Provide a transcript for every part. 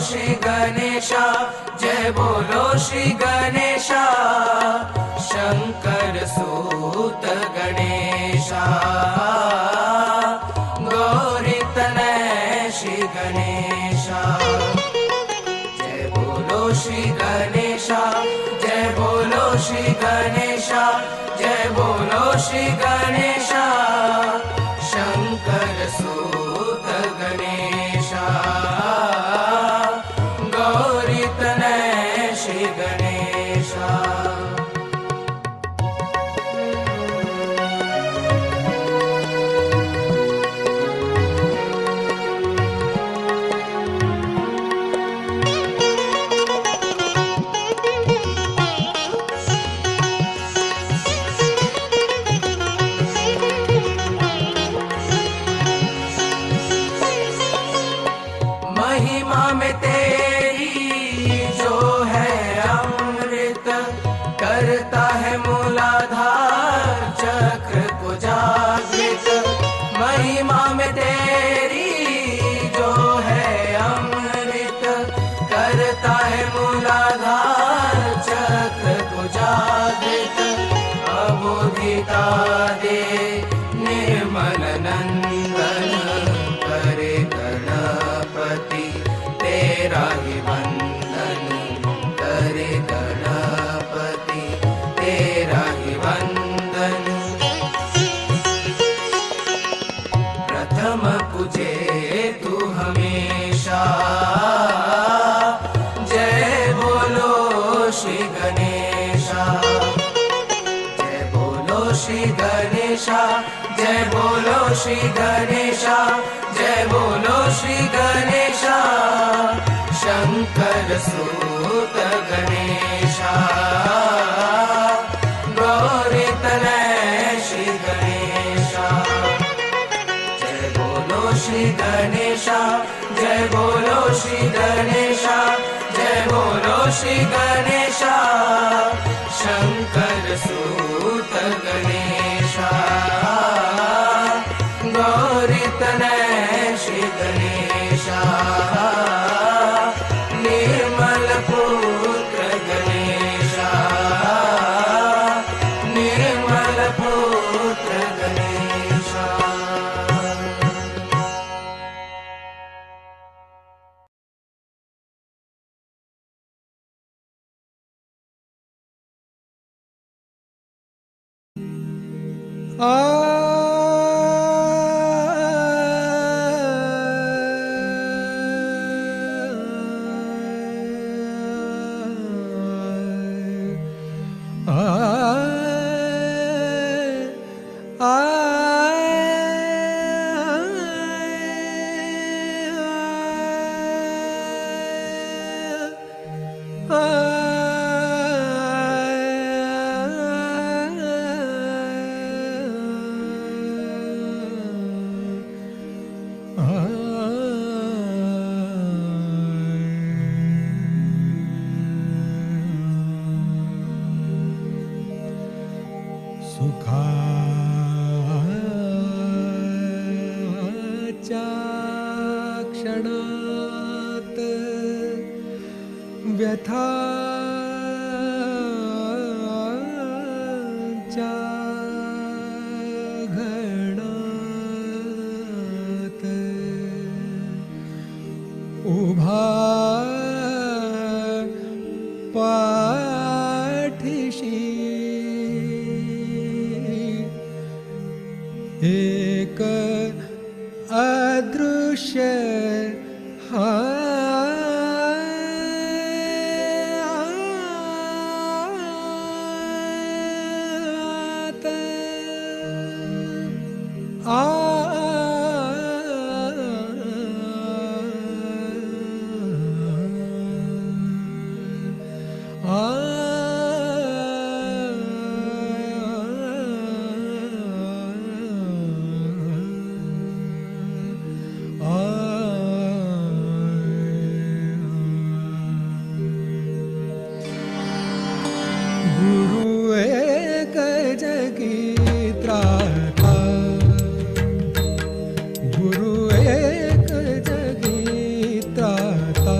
श्री गणेशा, जय बोलो श्री गणेशा, शंकर सूत गणेशा, गौरी तनय श्री गणेशा। जय बोलो श्री गणेशा, जय बोलो श्री गणेशा, जय बोलो श्री गणेशा, शंकर सूत गणेशा, गौरी तनय श्री गणेशा। महिमा में तेरी जो है अमृत, करता है मूलाधार चक्र को जागृत। महिमा में तेरी जो है अमृत, करता है मूलाधार चक्र को जागृत। अबोधिता दे निर्मल नंदन, करे गणपति तेरा ही वंदन, करे गणपति तेरा ही वंदन। प्रथम पूजे तू हमेशा, जय बोलो श्री गणेशा, जय बोलो श्री गणेशा, जय बोलो श्री गणेशा, जय बोलो श्री गणेशा, शंकर सूत गणेशा, गौरी तनय श्री गणेशा। जय बोलो श्री गणेशा, जय बोलो श्री गणेशा, जय बोलो श्री गणेशा, शंकर सूत गणेशा, गौरी तनय श्री गणेशा, निर्मल पुत्र गणेशा, निर्मल पुत्र गणेशा। क्षणात् व्यथा घणात् उभा पाठीशी एक अदृश्य गुरु एक जगी त्राता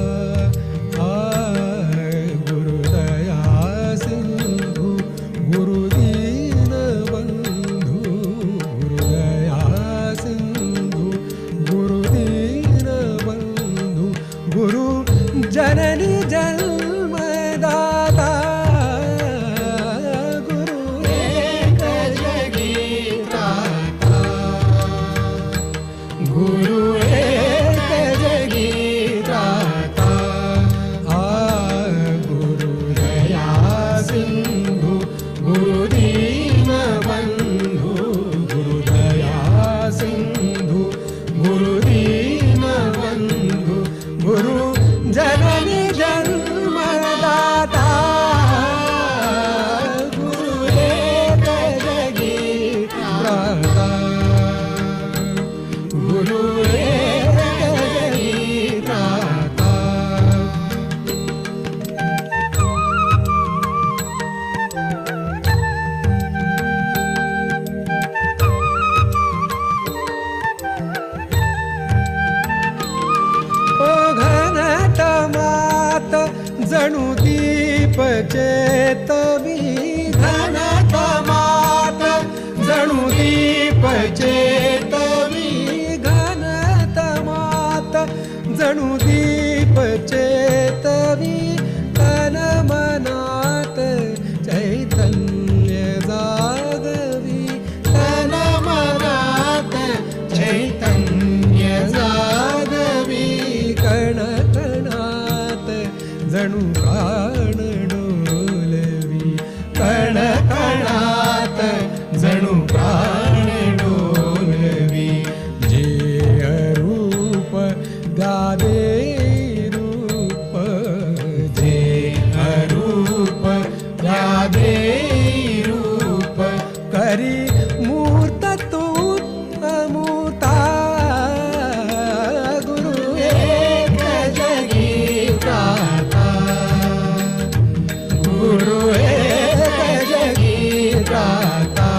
चेतवी घन तमात जणू दीप चेतवी घन तमात जणू दीप चेतवी तन मनात चैतन्य जागवी तन मनात चैतन्य जागवी कण कणात जणू प्राण डोलवी कण कणात जणू प्राण डोलवी जे अरूप गादे रूप जे अरूप गादे रूप करी मूर्त तू अमूर्ता गुरु एक जगी त्राता गुरु एक जगी त्राता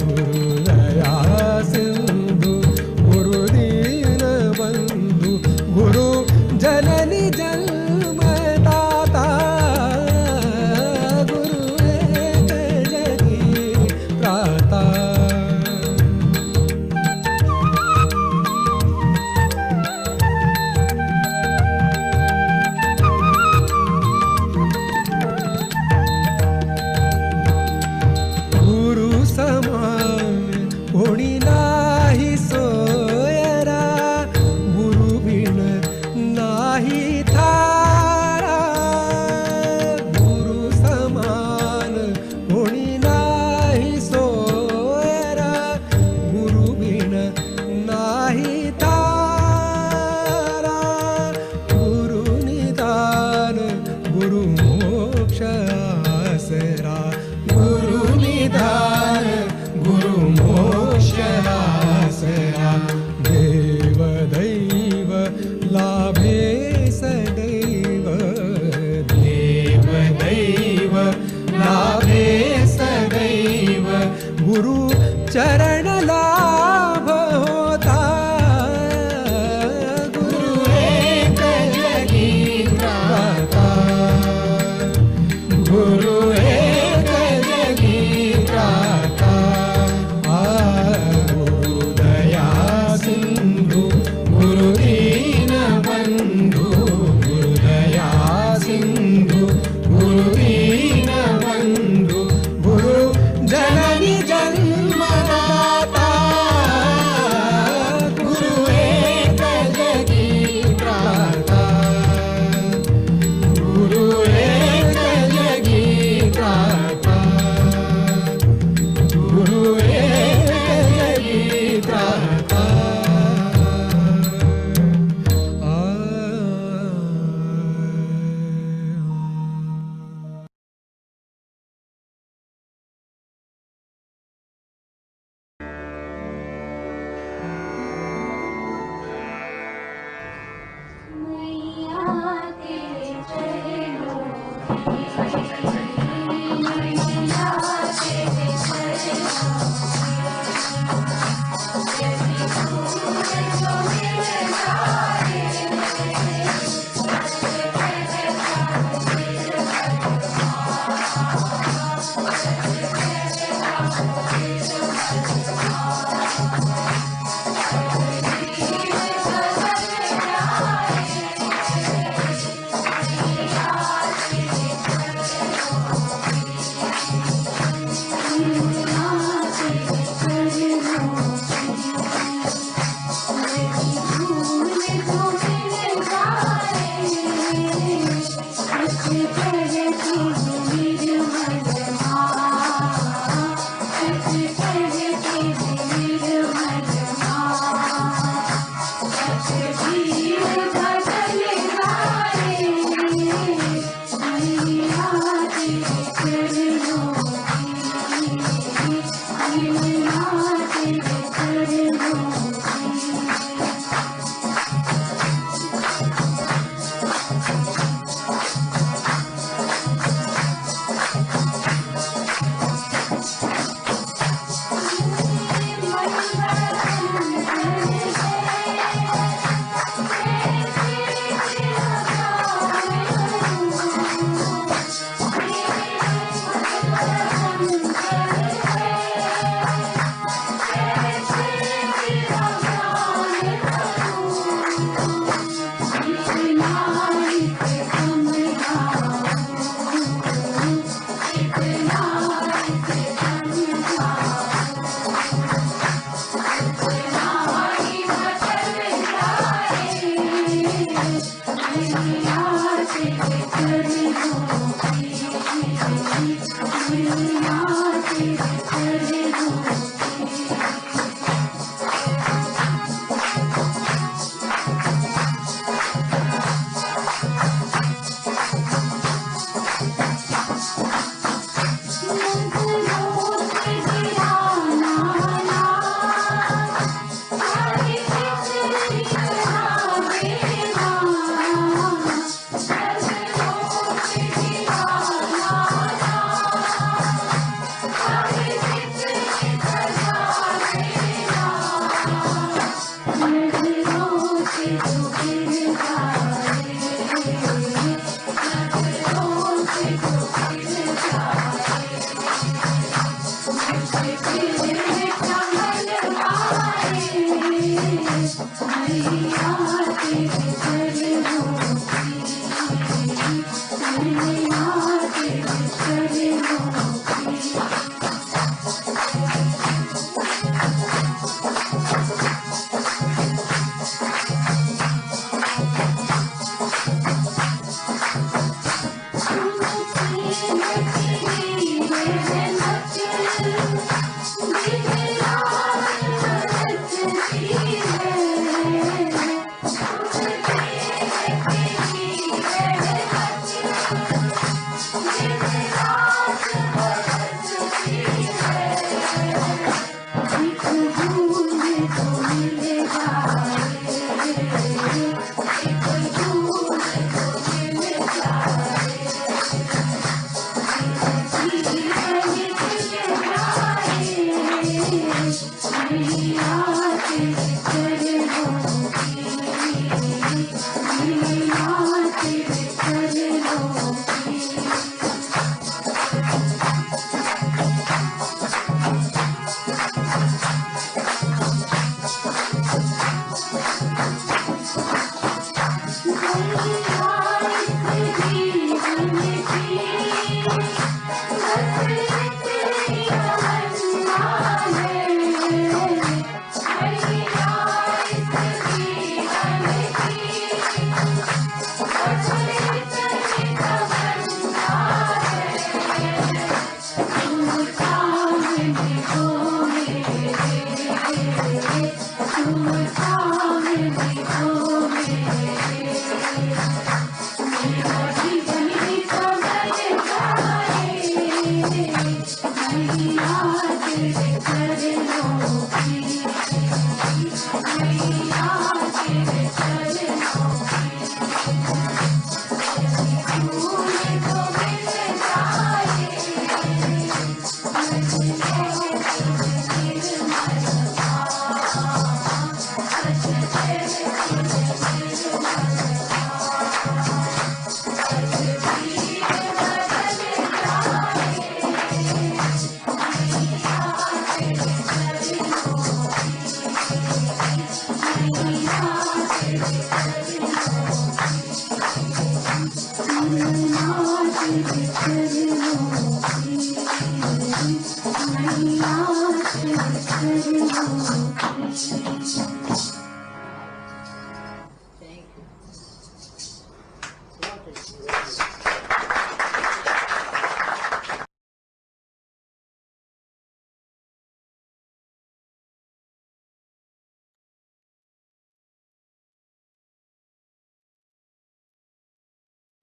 गुरु दया सिंधु गुरु दीन बंधु गुरु जननी जन्मदाता गुरु एक जगी त्राता गुरु समान कोणी नाही सोयरा गुरु बिन नाही थारा गुरु समान कोणी नाही सोयरा गुरु बिन नाही थारा गुरु निदान गुरु मोक्ष आसरा गुरु निधान गुरु मोक्ष आसरा देव दैव लाभे सदैव देव दैव लाभे सदैव गुरु चरण लाभ होता गुरु एक जगी त्राता गुरु एक जगी त्राता गुरु दया सिंधु गुरु दीन बंधु गुरु दया सिंधु गुरु दीन बंधु गुरु जननी जन्मदाता गुरु एक जगी त्राता गुरु एक जगी त्राता गुरु एक जगी त्राता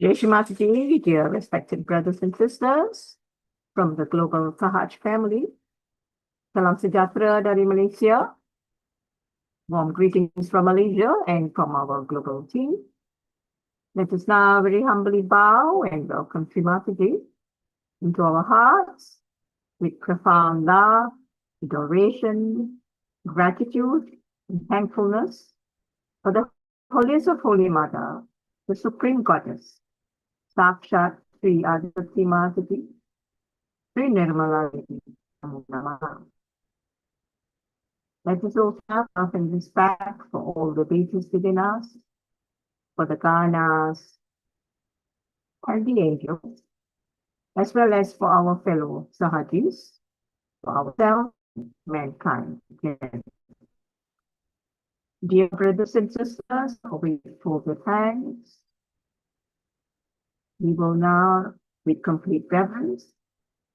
Jai Shri Mataji, dear respected brothers and sisters from the global Sahaj family. Salam sejahtera dari Malaysia. Warm greetings from Malaysia and from our global team. Let us now very humbly bow and welcome Shri Mataji into our hearts with profound love, adoration, gratitude, and thankfulness for the holiest of Holy Mother, the Supreme Goddess, Sakshat Shri Adivasi Mataji, Shri Nirmala Devi, Namo Namaha. Let us also have love and respect for all the deities within us, for the Ganas and the angels, as well as for our fellow Sahajis, for ourselves, mankind. Dear brothers and sisters, with full thanks, we will now With complete reverence,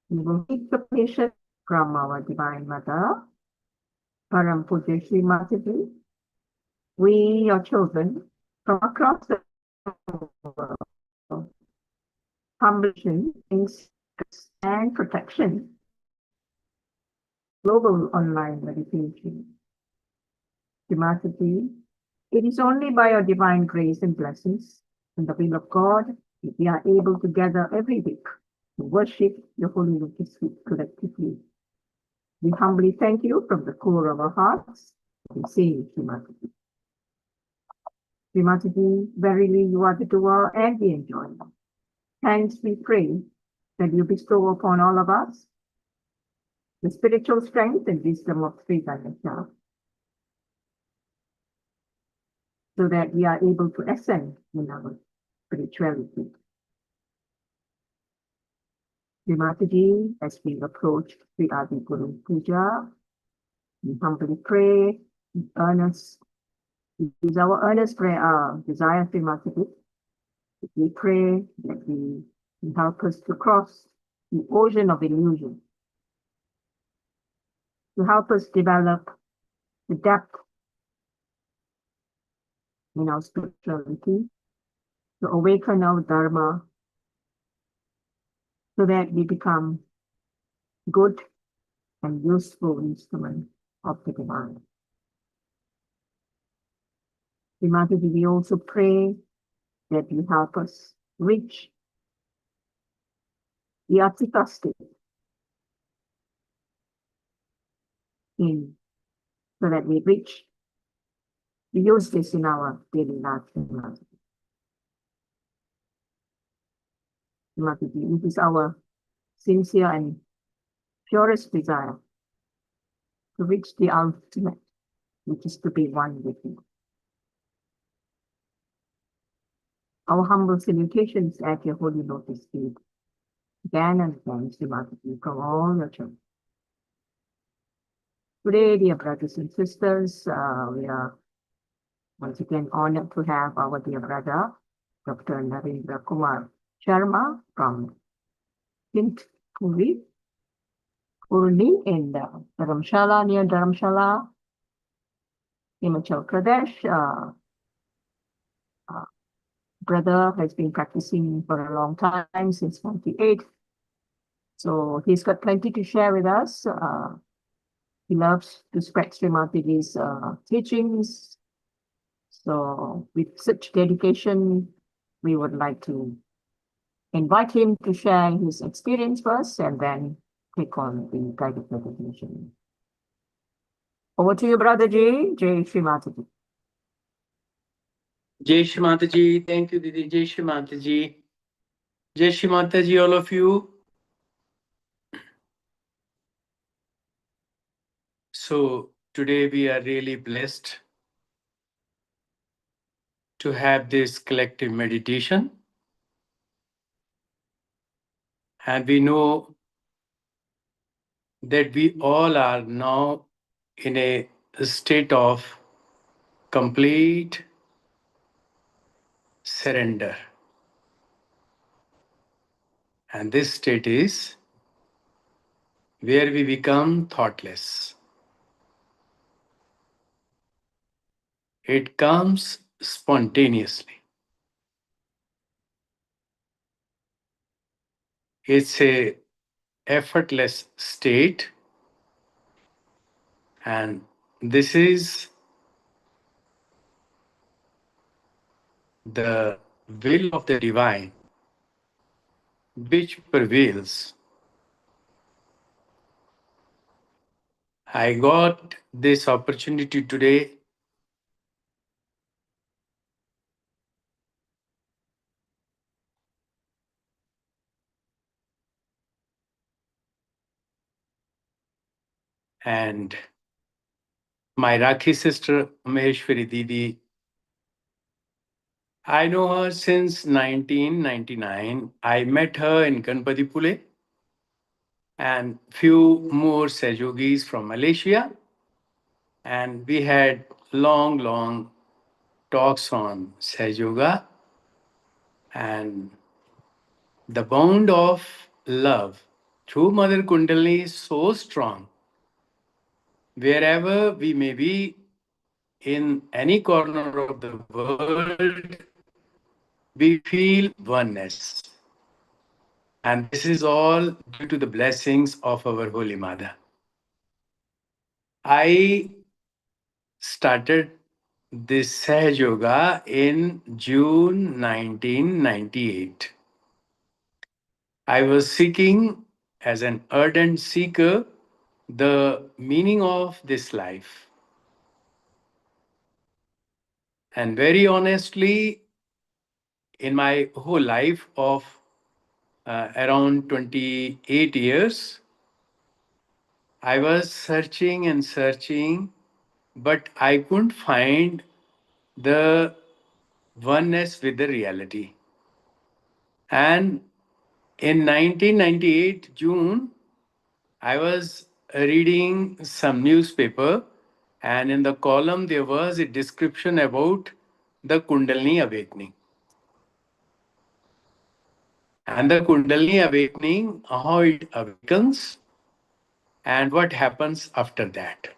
we will seek the permission from our Divine Mother, Param Puja Shri Mataji. We, your children, from across the world, humble and protection, global online meditation. Shri Mataji, it is only by your divine grace and blessings and the will of God that we are able to gather every week to worship your holy lotus feet collectively. We humbly thank you from the core of our hearts. We say, Shri Mataji. Shri Mataji, verily you are the doer and the enjoyer. Thanks we pray that you bestow upon all of us the spiritual strength and wisdom of Sri Ganesha, so that we are able to ascend in our spirituality. Shri Mataji, as we approach Sri Adi Guru Puja, we humbly pray, earnest, it is our earnest prayer, our desire, Shri Mataji. We pray that you help us to cross the ocean of illusion, to help us develop the depth in our spirituality, to awaken our dharma, so that we become good and useful instruments of the divine. Shri Mataji, we also pray that you help us reach the Atika state so that we use this in our daily life. Shri Mataji, it is our sincere and purest desire to reach the ultimate, which is to be one with you. Our humble salutations at your holy lotus feet, again and again, Shri Mataji, from all your children. Today, dear brothers and sisters, we are once again honored to have our dear brother, Dr. Narendra Kumar Sharma from Puri in Dharamshala, near Dharamshala, Himachal Pradesh. Brother has been practicing for a long time, since 98. So he's got plenty to share with us. He loves to spread Sri Mataji's teachings. So with such dedication, we would like to invite him to share his experience first and then take on the guided meditation. Over to you, Brother Jai. Jai Shri Mataji. Jai Shri Mataji. Thank you, Didi. Jai Shri Mataji. Jai Shri Mataji, all of you. So today we are really blessed to have this collective meditation. And we know that we all are now in a state of complete surrender. And this state is where we become thoughtless. It comes spontaneously. It's a effortless state, and this is the will of the divine which prevails. I got this opportunity today and my Rakhi sister Maheshwari Didi, I know her since 1999. I met her in Ganpatipule and few more Sahajis from Malaysia, and we had long talks on Sahaja Yoga, and The bond of love through Mother Kundalini is so strong. Wherever we may be in any corner of the world, we feel oneness. And this is all due to the blessings of our Holy Mother. I started this Sahaja Yoga in June 1998. I was seeking, as an ardent seeker, the meaning of this life. And very honestly, in my whole life of around 28 years, I was searching and searching, but I couldn't find the oneness with the reality. And in 1998, June, I was reading some newspaper, and in the column there was a description about the Kundalini awakening. And the Kundalini awakening, how it awakens, and what happens after that.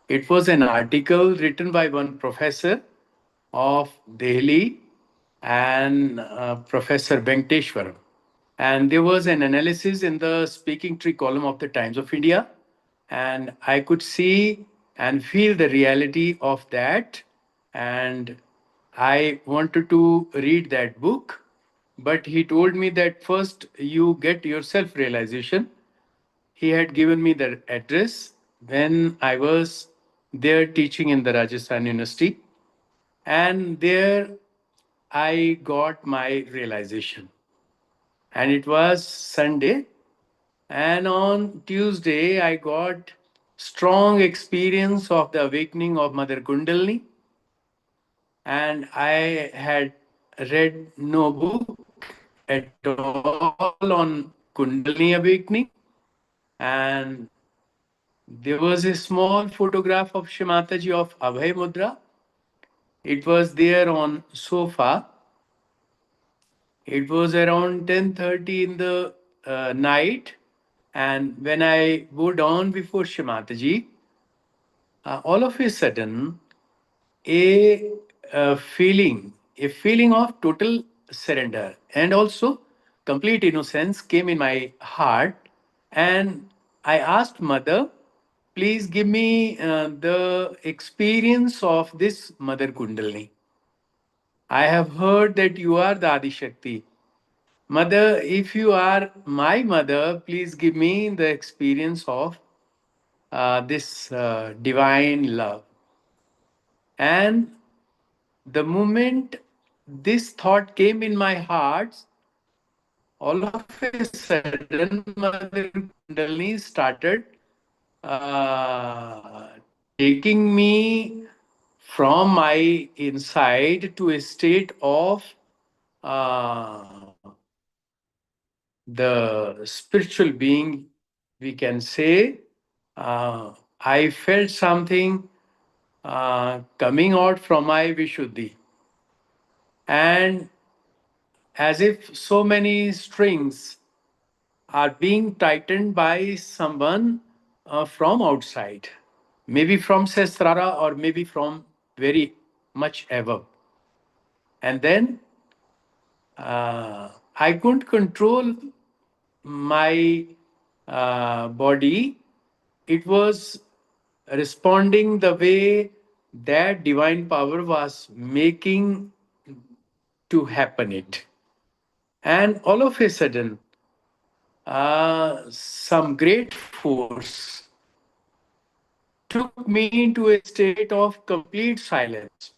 It was an article written by one professor of Delhi and Professor Venkateshwaram. And there was an analysis in the speaking tree column of the Times of India, and I could see and feel the reality of that. And I wanted to read that book, but he told me that first you get your self realization. He had given me the address when I was there teaching in the Rajasthan University, and there I got my realization. And it was Sunday, and on Tuesday I got strong experience of the awakening of Mother Kundalini, and I had read no book at all on Kundalini awakening. And there was a small photograph of Shri Mataji of Abhay Mudra. It was there on sofa. It was around 10:30 in the night, and when I go down before Shri Mataji, all of a sudden, a, a feeling of total surrender and also complete innocence came in my heart, and I asked Mother, please give me the experience of this Mother Kundalini. I have heard that you are the Adi Shakti. Mother, if you are my mother, please give me the experience of this divine love. And the moment this thought came in my heart, all of a sudden, Mother Kundalini started uh, taking me from my inside to a state of uh, the spiritual being, we can say. I felt something coming out from my Vishuddhi. And as if so many strings are being tightened by someone from outside, maybe from Sesrara or maybe from very much above. And then I couldn't control my body. It was responding the way that divine power was making to happen it. And all of a sudden, some great force took me into a state of complete silence.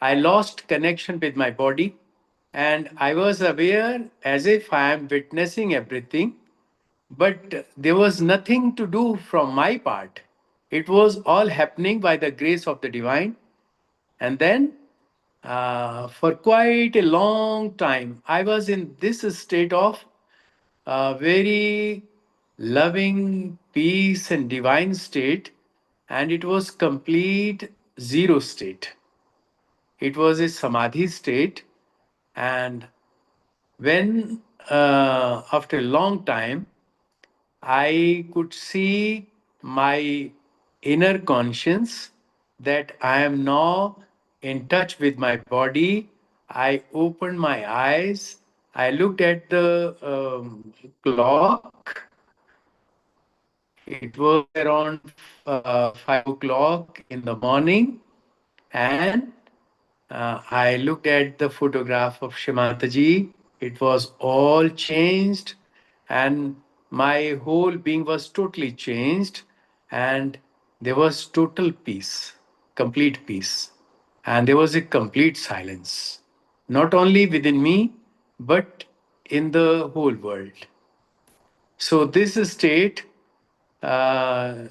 I lost connection with my body, and I was aware as if I am witnessing everything, but there was nothing to do from my part. It was all happening by the grace of the divine. And then, for quite a long time, I was in this state of very loving peace and divine state, and it was complete zero state. It was a samadhi state, and when after a long time I could see my inner conscience that I am now in touch with my body. I opened my eyes. I looked at the clock. It was around 5 o'clock in the morning, and I looked at the photograph of Shimataji. It was all changed, and my whole being was totally changed, and there was total peace, complete peace, and there was a complete silence, not only within me, but in the whole world. So this state uh,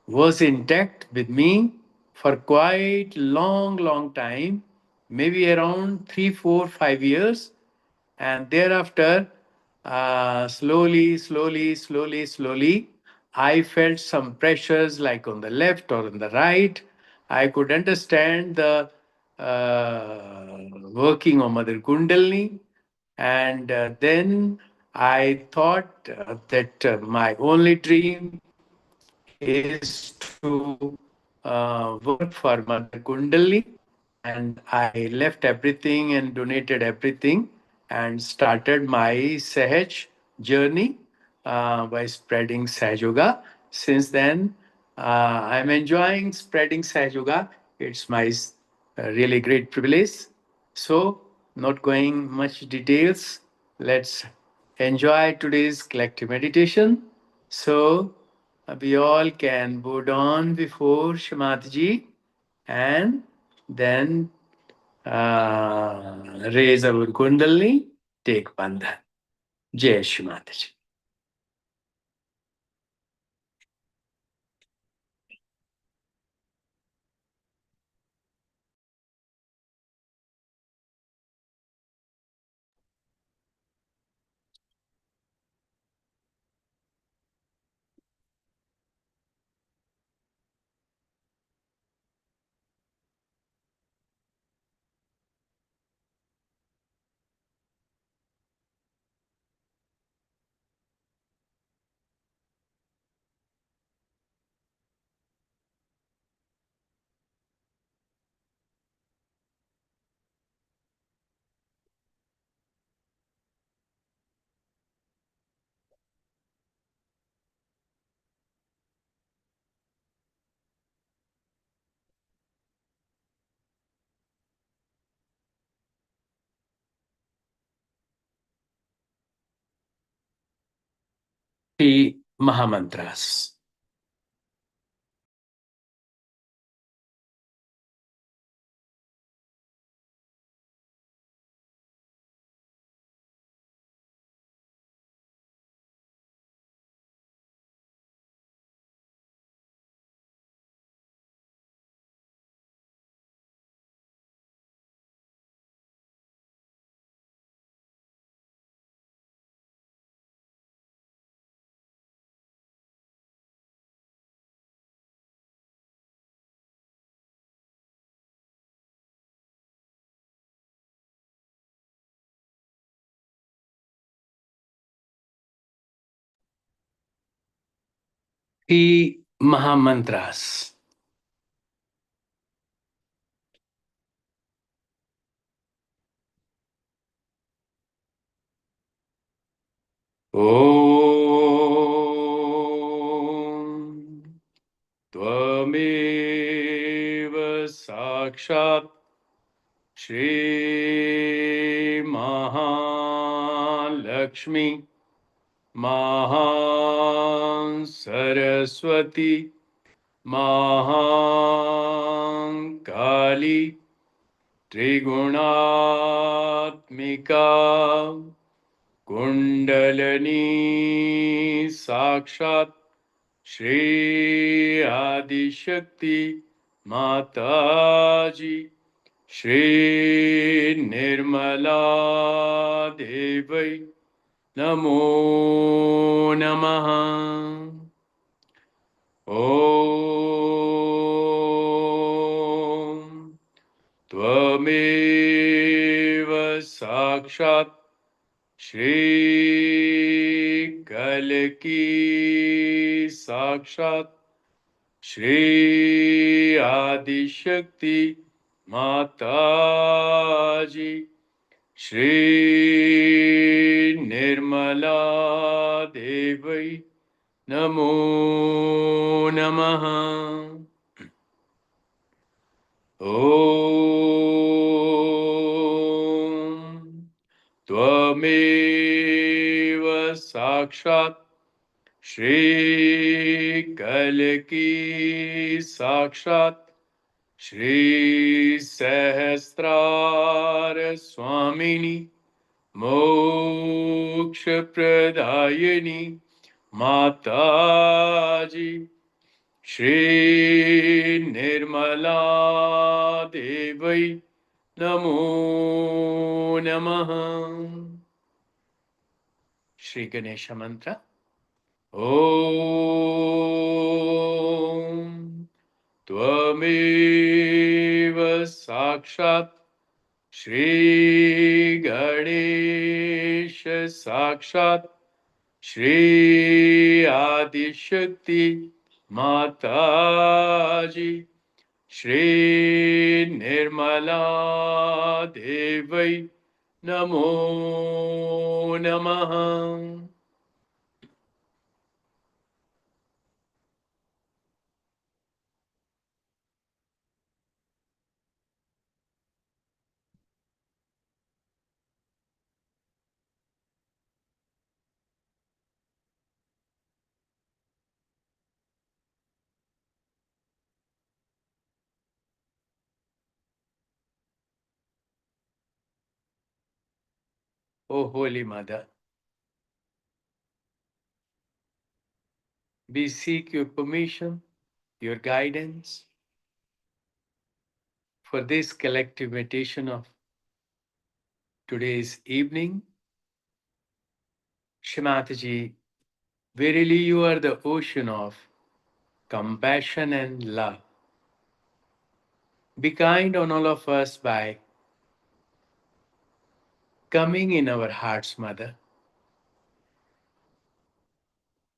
was intact with me for quite long time, maybe around 3, 4, 5 years, and thereafter, slowly, I felt some pressures like on the left or on the right. I could understand the working of Mother Kundalini, and then I thought that my only dream is to work for Mother Kundalini, and I left everything and donated everything and started my Sahaj journey by spreading Sahaja Yoga. Since then, I'm enjoying spreading Sahaja Yoga. It's my really great privilege. So, not going much details, let's enjoy today's collective meditation. So, we all can bow down before Shimataji and then raise our Kundalini, take Bandhan. Jai Shimataji. The Mahamantras. The Mahamantras. Om Tvameva Sakshat Shri Mahalakshmi Mahan Saraswati Mahan Kali Trigunatmika Kundalini Sakshat Shri Adishakti Mataji Shri Nirmala Devi Namo Namaha. Om Tvameva Sakshat Shri Kalki Sakshat Shri Adi Shakti Mataji Shri Nirmala Devi Namo Namaha. Om Tvameva Sakshat Shri Kalki Sakshat Shri Sahasrara Swamini Moksha Pradayani Mataji Shri Nirmala Devi Namo Namaha. Shri Ganesha Mantra. Om Tvameva Sakshat Shri Ganesha Sakshat Shri Adi Shakti Mataji Shri Nirmala Devi Namo Namaha. O Holy Mother, we seek your permission, your guidance for this collective meditation of today's evening. Shri Mataji, verily you are the ocean of compassion and love. Be kind on all of us by coming in our hearts, Mother.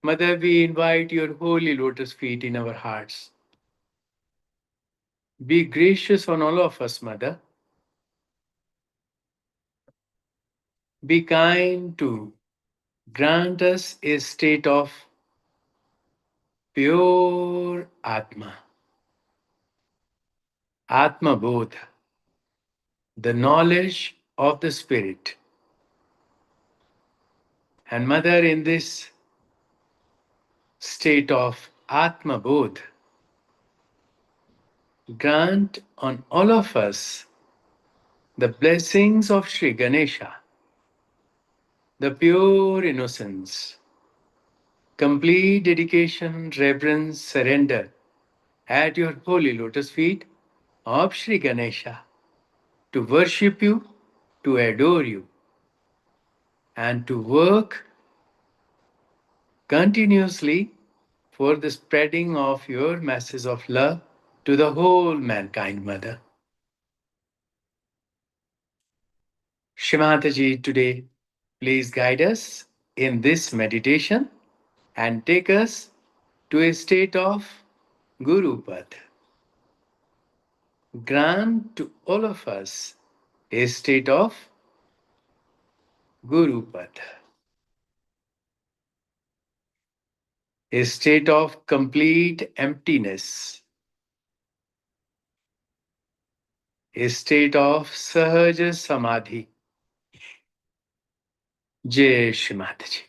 Mother, we invite your holy lotus feet in our hearts. Be gracious on all of us, Mother. Be kind to grant us a state of pure Atma, Atma Bodha, the knowledge of the Spirit. And Mother, in this state of Atma Bodh, grant on all of us the blessings of Sri Ganesha, the pure innocence, complete dedication, reverence, surrender at your holy lotus feet of Sri Ganesha to worship you, to adore you, and to work continuously for the spreading of your message of love to the whole mankind, Mother. Shrimataji, today, please guide us in this meditation and take us to a state of Guru Pad. Grant to all of us a state of Guru Pad, a state of complete emptiness, a state of Sahaja Samadhi. Jai Shri Mataji.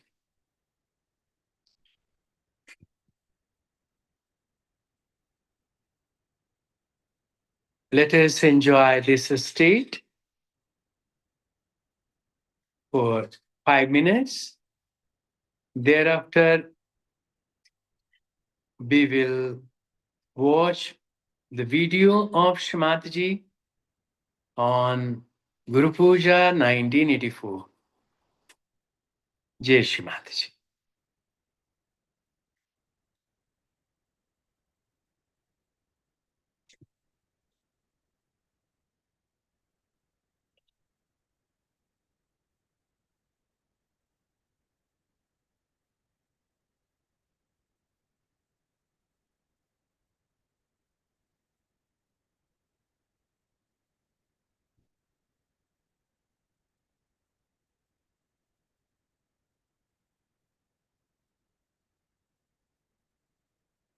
Let us enjoy this state for 5 minutes. Thereafter, we will watch the video of Shri Mataji on Guru Puja 1984. Jai Shri Mataji.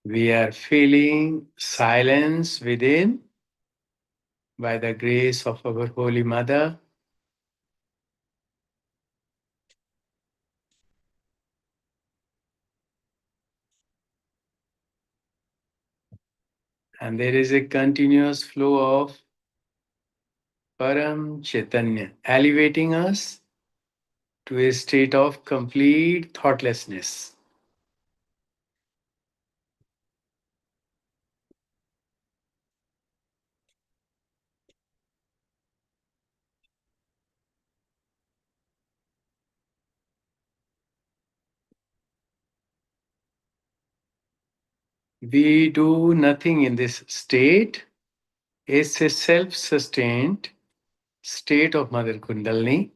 We are feeling silence within by the grace of our Holy Mother. And there is a continuous flow of Param Chaitanya, elevating us to a state of complete thoughtlessness. We do nothing in this state. It's a self-sustained state of Mother Kundalini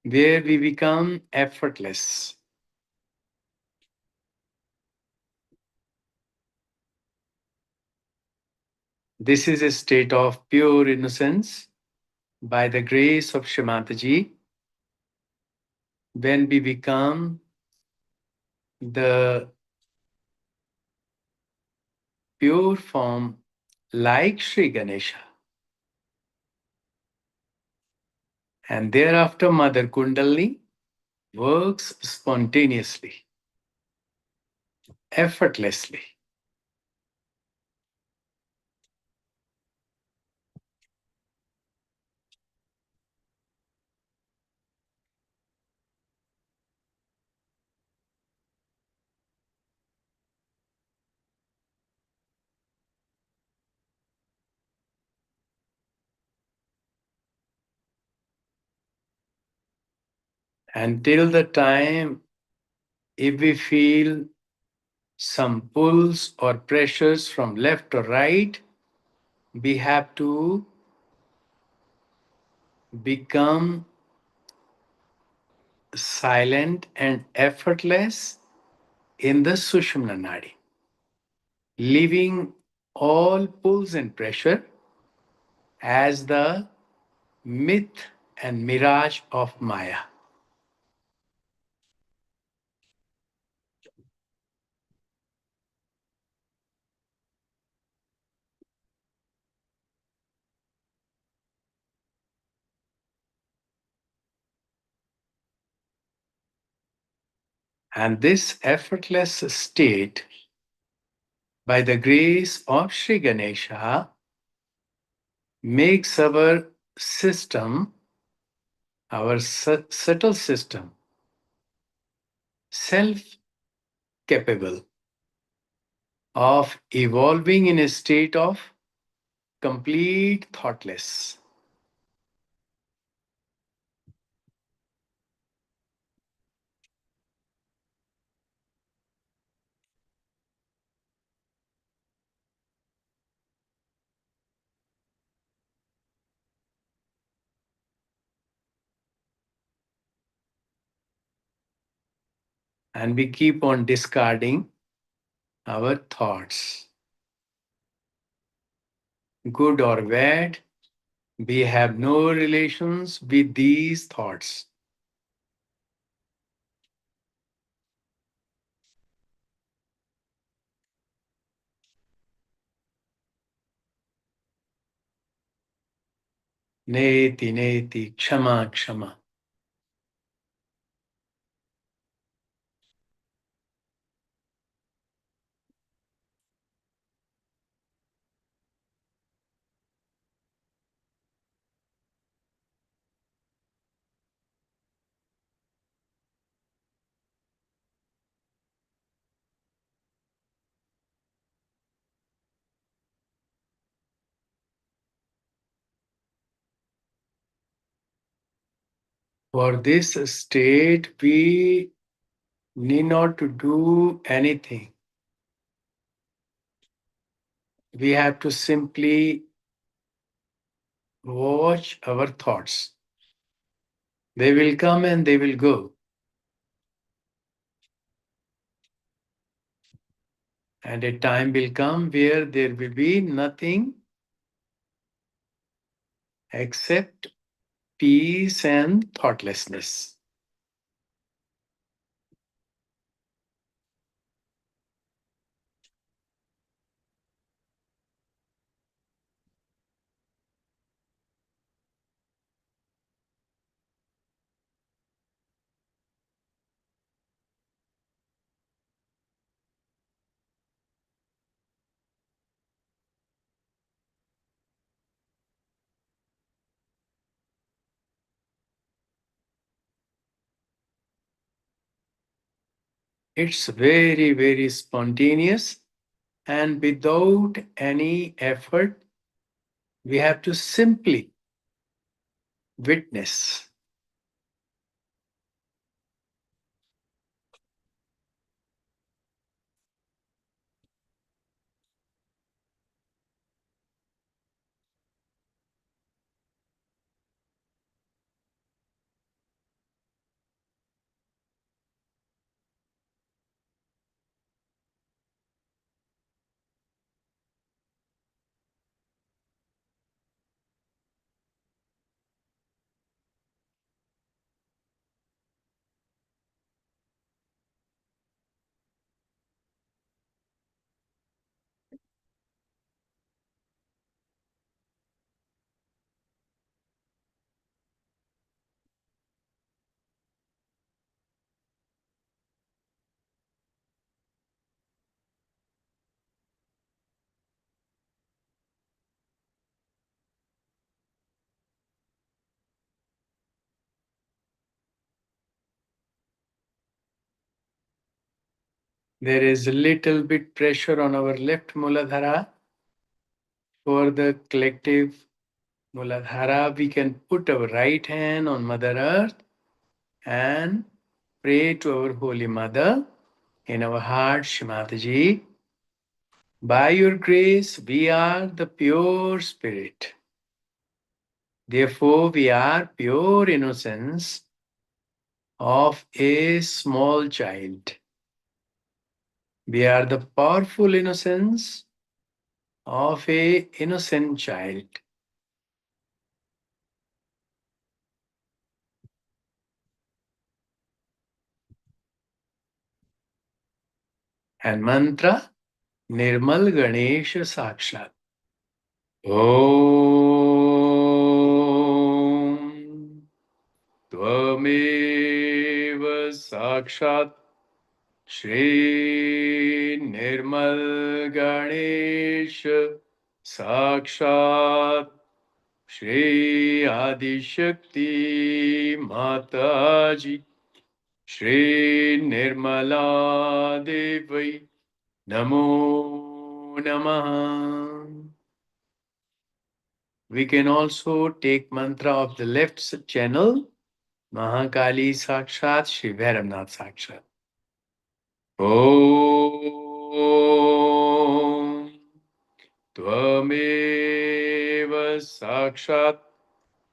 where we become effortless. This is a state of pure innocence by the grace of Shri Mataji. When we become the pure form like Sri Ganesha, and thereafter Mother Kundalini works spontaneously, effortlessly. Until the time, if we feel some pulls or pressures from left or right, we have to become silent and effortless in the Sushumna Nadi, leaving all pulls and pressure as the myth and mirage of Maya. And this effortless state, by the grace of Sri Ganesha, makes our system, our subtle system, self capable of evolving in a state of complete thoughtless. And we keep on discarding our thoughts. Good or bad, we have no relations with these thoughts. Neti, neti, kshama, kshama. For this state, we need not to do anything. We have to simply watch our thoughts. They will come and they will go. And a time will come where there will be nothing except peace and thoughtlessness. It's very, very spontaneous, and without any effort, we have to simply witness. There is a little bit pressure on our left Muladhara. For the collective Muladhara, we can put our right hand on Mother Earth and pray to our Holy Mother in our heart, Shri Mataji. By your grace, we are the pure spirit. Therefore, we are pure innocence of a small child. We are the powerful innocence of a innocent child. And mantra, Nirmal Ganesha Sakshat. Om Tvameva Sakshat Shri Nirmal Ganesha Sakshat Shri Adishakti Mataji Shri Nirmala Devi Namo Namaha. We can also take mantra of the left channel, Mahakali Sakshat, Shri Bhairavnath Sakshat. Om Tvameva Sakshat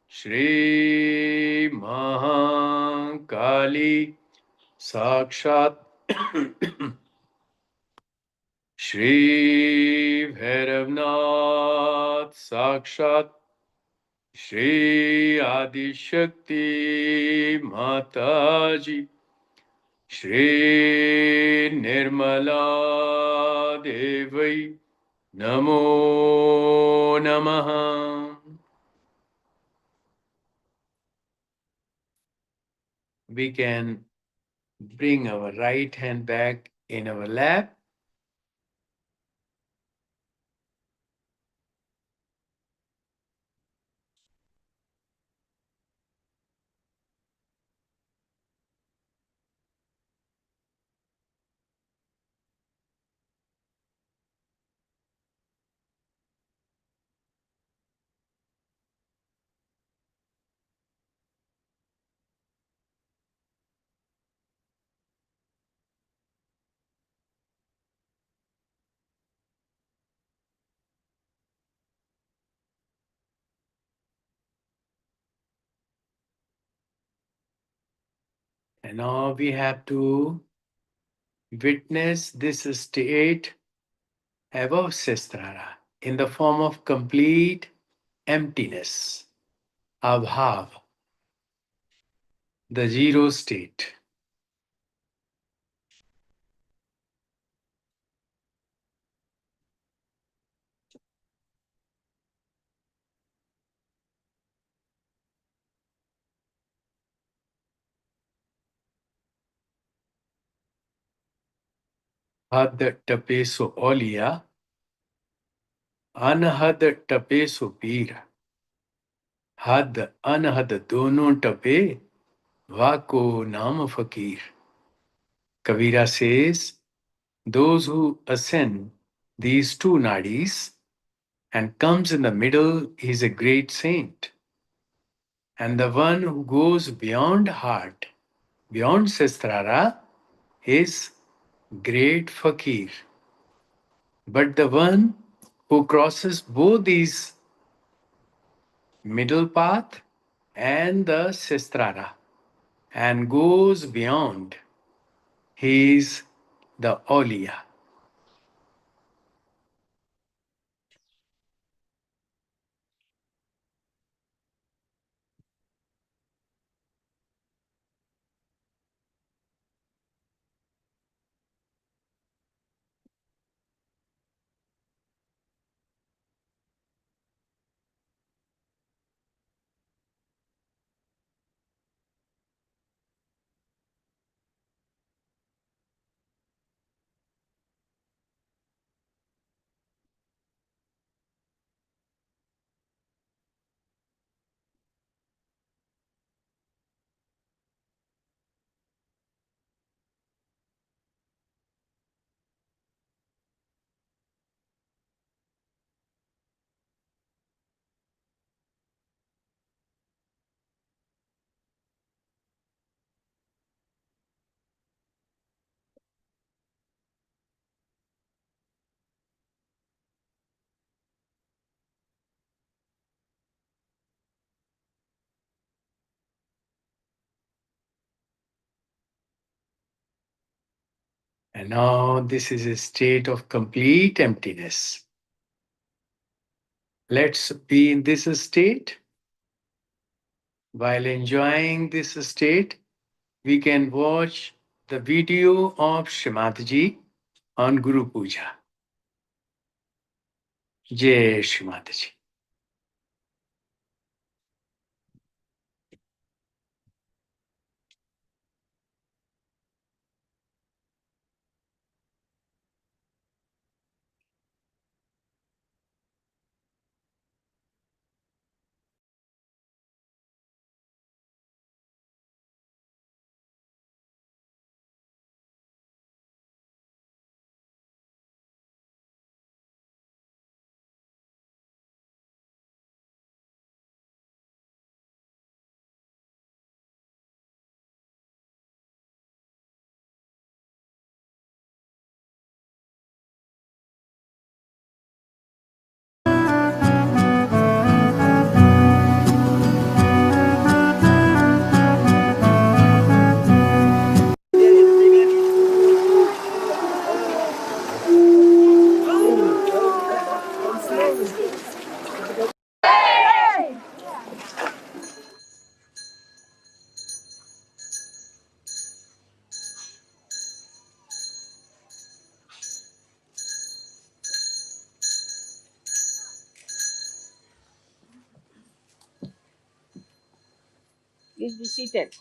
Shri Mahakali Sakshat Shri Bhairavnath Sakshat Shri Adishakti Mataji Shri Nirmala Devi Namo Namaha. We can bring our right hand back in our lap. And now we have to witness this state above Sestrara in the form of complete emptiness, abhav, the zero state. Had tape so olia, anhad tape so pir. Had anhad dono tape, wako naam fakir. Kavira says, those who ascend these two nadis and comes in the middle is a great saint. And the one who goes beyond heart, beyond Sestrara, is great fakir. But the one who crosses both these middle path and the Sestrara and goes beyond, he is the Aulia. And now this is a state of complete emptiness. Let's be in this state. While enjoying this state, we can watch the video of Shri Mataji on Guru Puja. Jai Shri Mataji. Please be seated.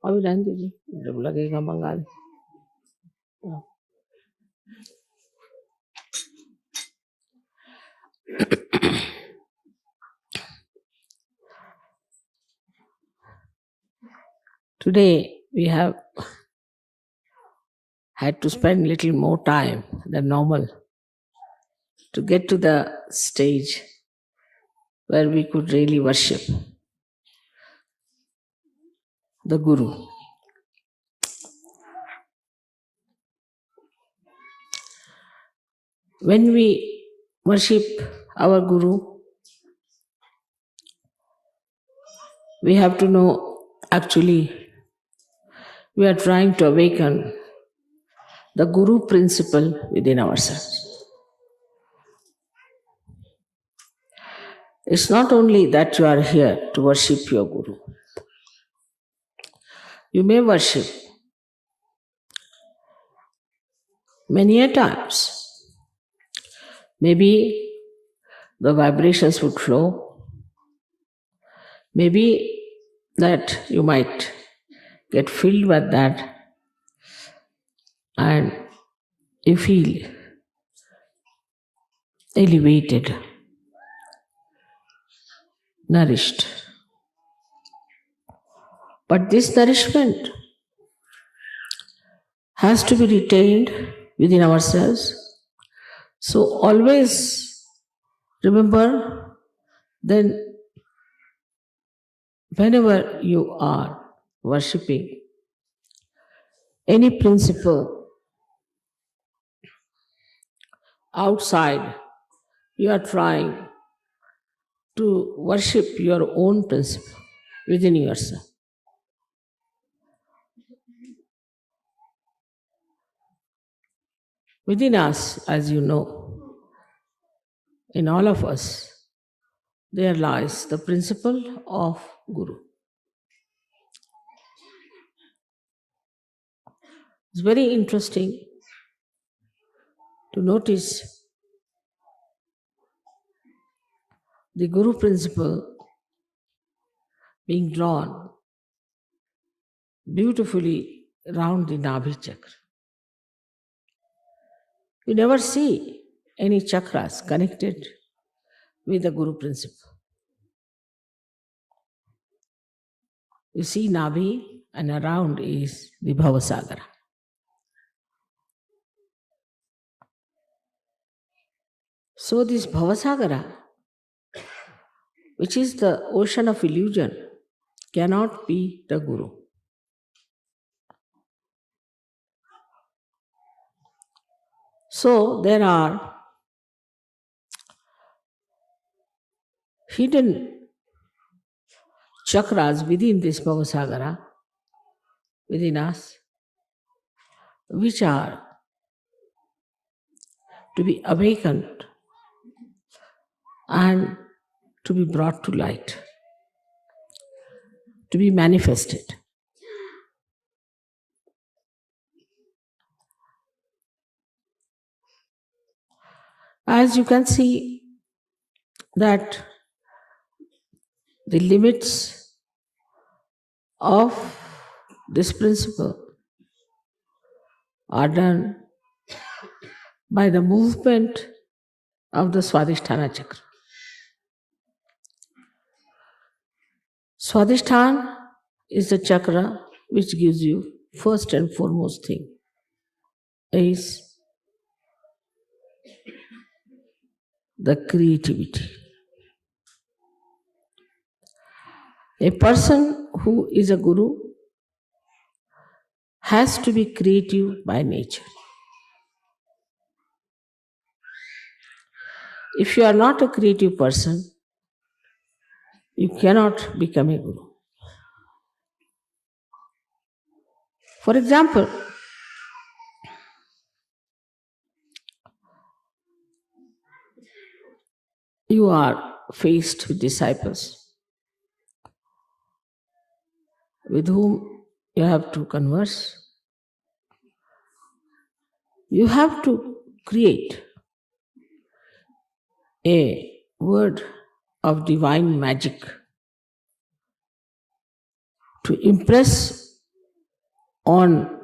अभी रहने दीजिए, जब लगेगा मंगा लें। Today we have had to spend little more time than normal to get to the stage where we could really worship the Guru. When we worship our Guru, we have to know actually we are trying to awaken the Guru principle within ourselves. It's not only that you are here to worship your Guru. You may worship many a times. Maybe the vibrations would flow. Maybe that you might get filled with that and you feel elevated, nourished. But this nourishment has to be retained within ourselves. So always remember, then whenever you are worshipping any principle outside, you are trying to worship your own principle within yourself. Within us, as you know, in all of us, there lies the principle of Guru. It's very interesting to notice the Guru principle being drawn beautifully round the Nabhi chakra. You never see any chakras connected with the Guru principle. You see Nabhi and around is the Bhavasagara. So this Bhavasagara, which is the ocean of illusion, cannot be the Guru. So there are hidden chakras within this Bhavasagara, within us, which are to be awakened and to be brought to light, to be manifested. As you can see that the limits of this principle are done by the movement of the Swadhisthana chakra. Swadhisthana is the chakra which gives you first and foremost thing is the creativity. A person who is a guru has to be creative by nature. If you are not a creative person, you cannot become a guru. For example, you are faced with disciples with whom you have to converse. You have to create a word of divine magic to impress on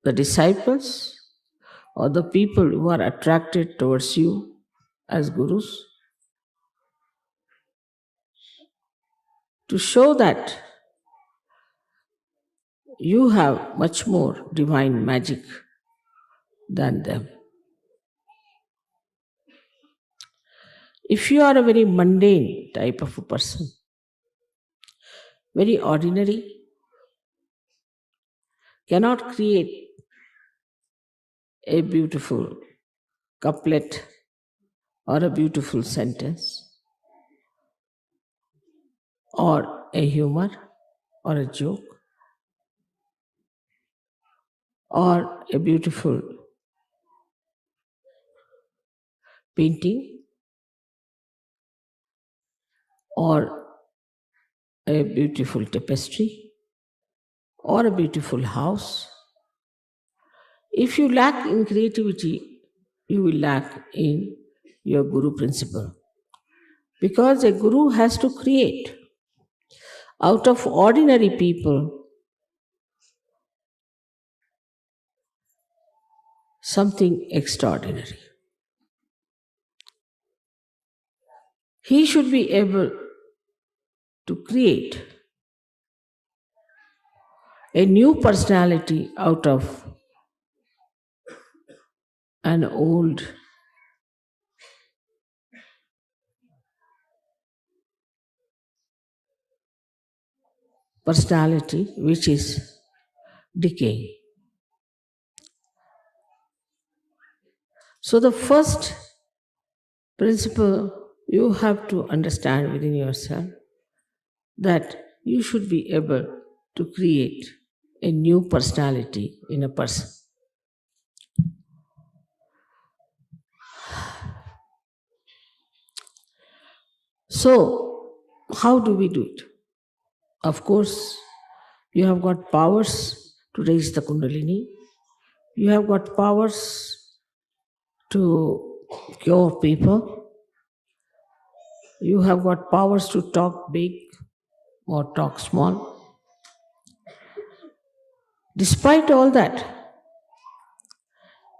the disciples or the people who are attracted towards you as gurus, to show that you have much more divine magic than them. If you are a very mundane type of a person, very ordinary, cannot create a beautiful couplet or a beautiful sentence or a humor or a joke or a beautiful painting, or a beautiful tapestry or a beautiful house. If you lack in creativity, you will lack in your Guru principle. Because a Guru has to create out of ordinary people something extraordinary. He should be able to create a new personality out of an old personality which is decaying. So, the first principle you have to understand within yourself that you should be able to create a new personality in a person. So, how do we do it? Of course, you have got powers to raise the Kundalini, you have got powers to cure people, you have got powers to talk big or talk small. Despite all that,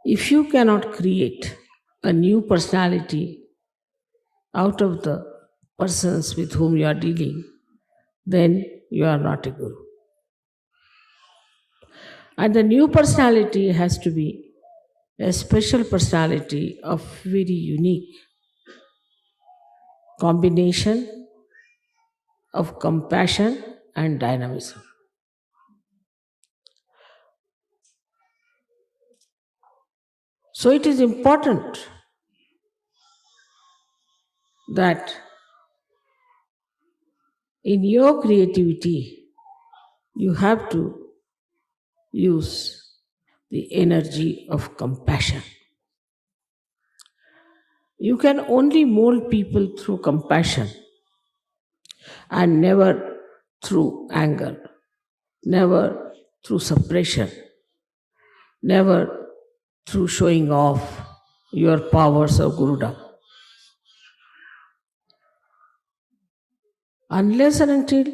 if you cannot create a new personality out of the persons with whom you are dealing, then you are not a Guru. And the new personality has to be a special personality of very unique combination of compassion and dynamism. So it is important that in your creativity you have to use the energy of compassion. You can only mold people through compassion and never through anger, never through suppression, never through showing off your powers of Gurudom. Unless and until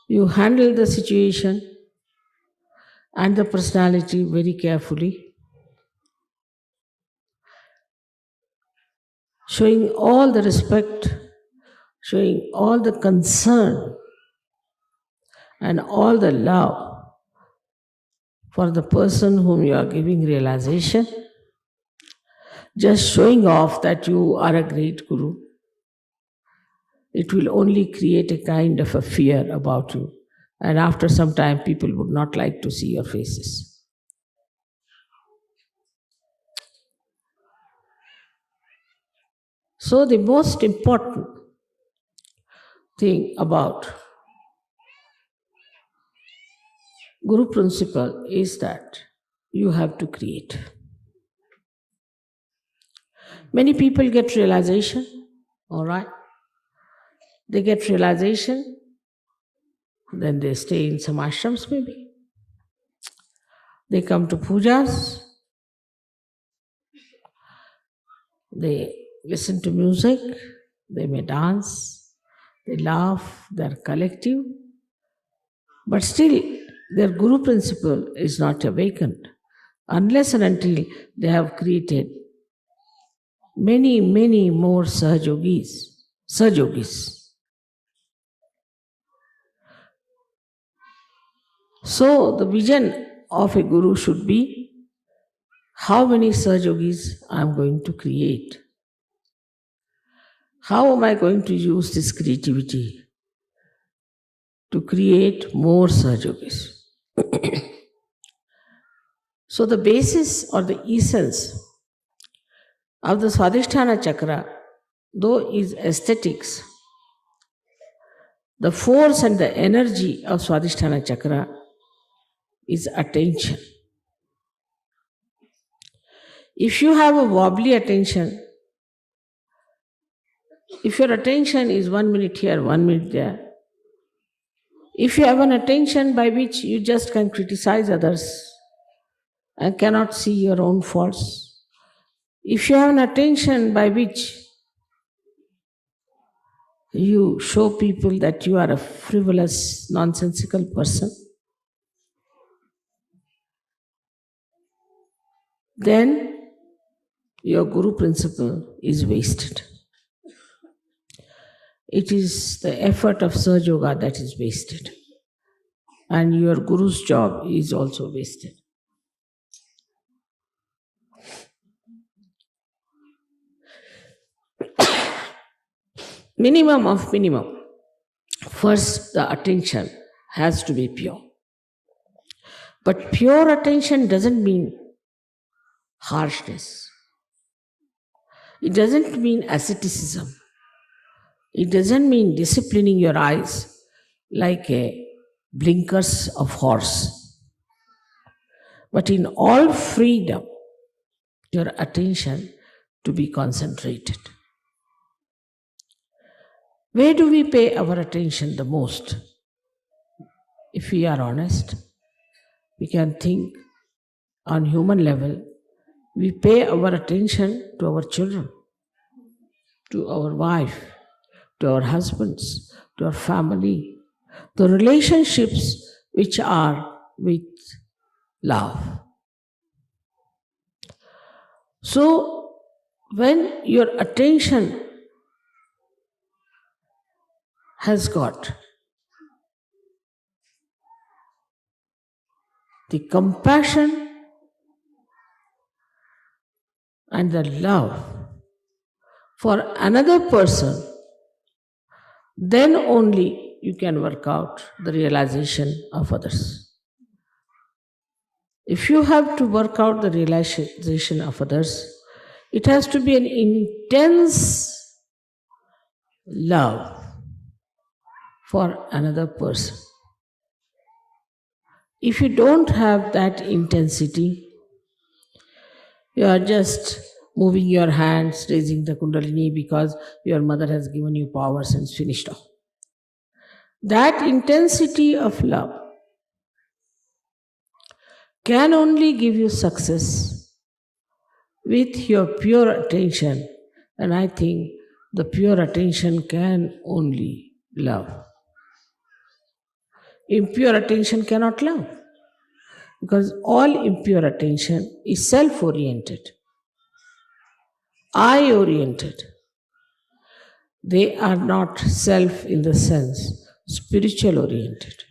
you handle the situation and the personality very carefully, showing all the respect, showing all the concern and all the love for the person whom you are giving realization, just showing off that you are a great Guru, it will only create a kind of a fear about you. And after some time, people would not like to see your faces. So the most important thing about Guru principle is that you have to create. Many people get realization, all right? They get realization, then they stay in some ashrams maybe. They come to pujas, they listen to music, they may dance, they laugh, they are collective, but still their Guru principle is not awakened unless and until they have created many, many more Sahajogis. So the vision of a Guru should be how many Sahajogis I am going to create. How am I going to use this creativity to create more Sahajogis? So the basis or the essence of the Swadhisthana Chakra, though is aesthetics, the force and the energy of Swadhisthana Chakra is attention. If you have a wobbly attention, If your attention is 1 minute here, 1 minute there, if you have an attention by which you just can criticize others and cannot see your own faults, if you have an attention by which you show people that you are a frivolous, nonsensical person, then your Guru principle is wasted. It is the effort of Sahaja Yoga that is wasted. And your Guru's job is also wasted. Minimum of minimum. First, the attention has to be pure. But pure attention doesn't mean harshness. It doesn't mean asceticism. It doesn't mean disciplining your eyes like a blinkers of horse. But in all freedom, your attention to be concentrated. Where do we pay our attention the most? If we are honest, we can think on human level, we pay our attention to our children, to our wife, to our husbands, to our family, the relationships which are with love. So, when your attention has got the compassion and the love for another person, then only you can work out the realization of others. If you have to work out the realization of others, it has to be an intense love for another person. If you don't have that intensity, you are just moving your hands, raising the kundalini because your mother has given you powers and it's finished off. That intensity of love can only give you success with your pure attention, and I think the pure attention can only love. Impure attention cannot love, because all impure attention is self-oriented, I-oriented. They are not self in the sense spiritual-oriented.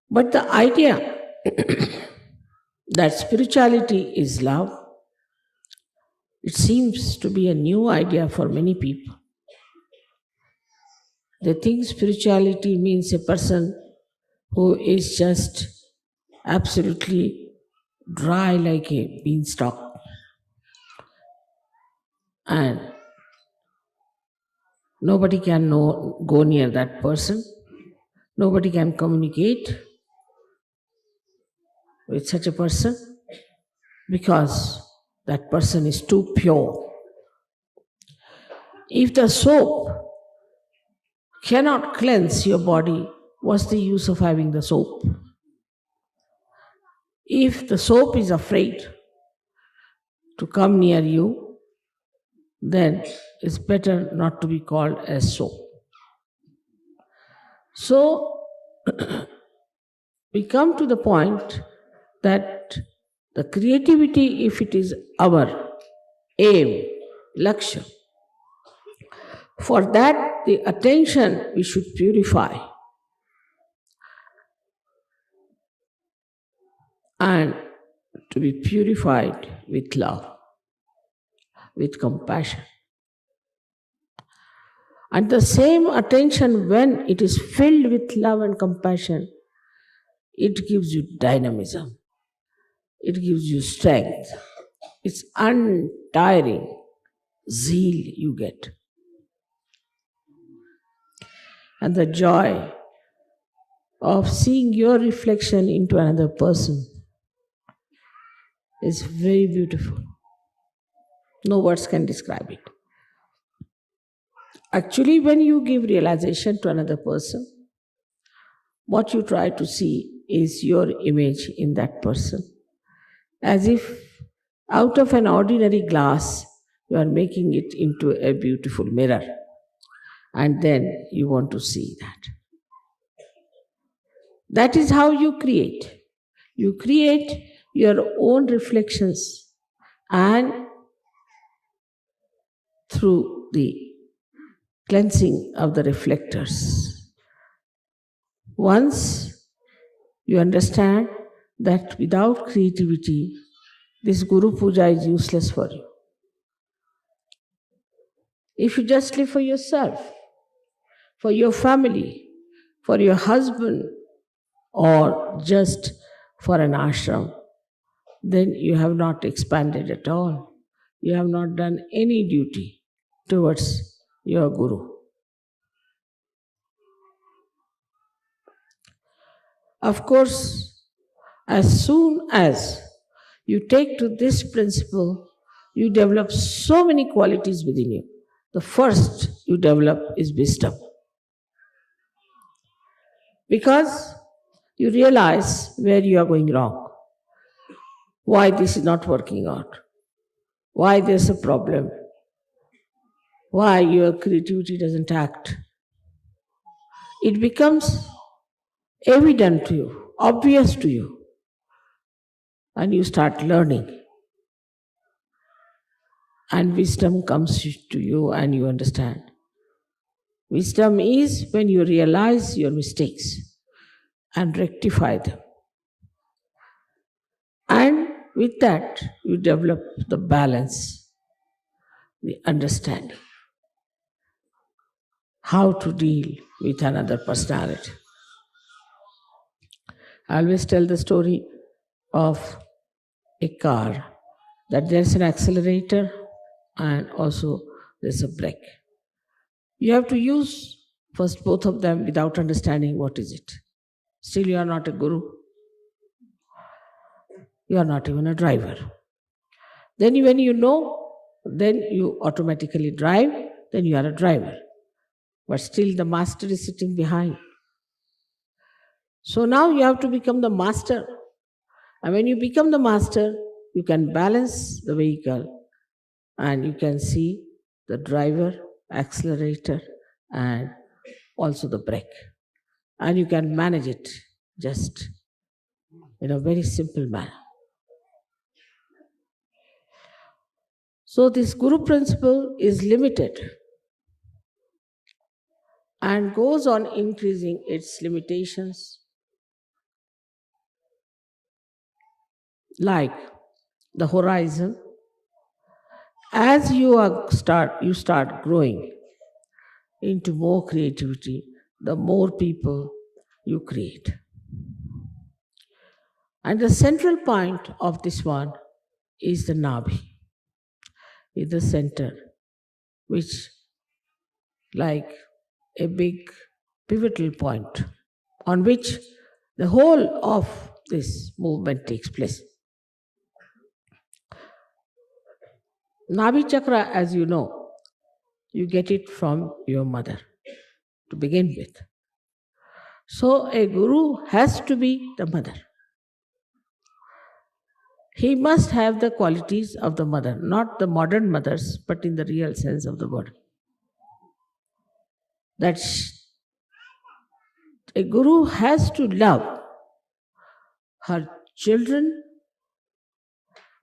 But the idea that spirituality is love, it seems to be a new idea for many people. They think spirituality means a person who is just absolutely dry like a beanstalk and nobody can go near that person, nobody can communicate with such a person because that person is too pure. If the soap cannot cleanse your body, what's the use of having the soap? If the soap is afraid to come near you, then it's better not to be called as soap. So, we come to the point that the creativity, if it is our aim, lakshya, for that the attention we should purify and to be purified with love, with compassion. And the same attention, when it is filled with love and compassion, it gives you dynamism. It gives you strength. It's untiring zeal you get. And the joy of seeing your reflection into another person is very beautiful. No words can describe it. Actually, when you give realization to another person, what you try to see is your image in that person. As if out of an ordinary glass, you are making it into a beautiful mirror. And then you want to see that. That is how you create. You create your own reflections, and through the cleansing of the reflectors, once you understand that without creativity, this Guru Puja is useless for you. If you just live for yourself, for your family, for your husband, or just for an ashram, then you have not expanded at all. You have not done any duty towards your Guru. Of course, as soon as you take to this principle, you develop so many qualities within you. The first you develop is wisdom. Because you realize where you are going wrong, why this is not working out, why there's a problem, why your creativity doesn't act. It becomes evident to you, obvious to you, and you start learning. And wisdom comes to you and you understand. Wisdom is when you realize your mistakes and rectify them. And with that, you develop the balance, the understanding, how to deal with another personality. I always tell the story of a car, that there's an accelerator and also there's a brake. You have to use first both of them without understanding what is it. Still you are not a guru. You are not even a driver. Then when you know, then you automatically drive, then you are a driver. But still the master is sitting behind. So now you have to become the master. And when you become the master, you can balance the vehicle and you can see the driver, accelerator, and also the brake. And you can manage it just in a very simple manner. So this Guru principle is limited and goes on increasing its limitations, like the horizon. As you start growing into more creativity, the more people you create. And the central point of this one is the Nabhi, is the center, which like a big pivotal point on which the whole of this movement takes place. Nabhi chakra, as you know, you get it from your mother to begin with. So a guru has to be the mother. He must have the qualities of the mother, not the modern mothers, but in the real sense of the word. That a guru has to love her children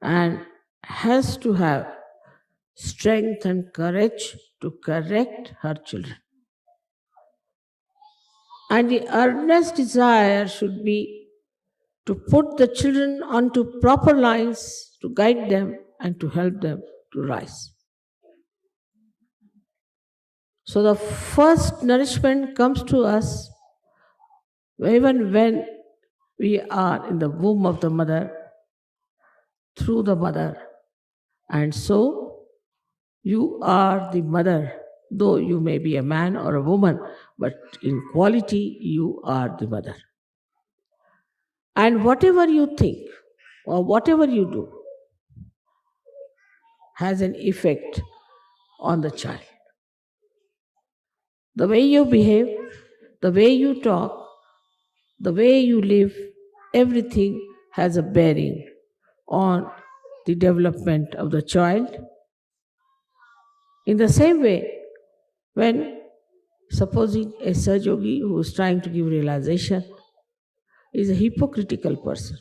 and has to have strength and courage to correct her children. And the earnest desire should be to put the children onto proper lines, to guide them and to help them to rise. So the first nourishment comes to us even when we are in the womb of the mother, through the mother. And so you are the mother, though you may be a man or a woman, but in quality you are the mother. And whatever you think or whatever you do has an effect on the child. The way you behave, the way you talk, the way you live, everything has a bearing on the development of the child. In the same way, when supposing a Sahaja Yogi who is trying to give realization is a hypocritical person,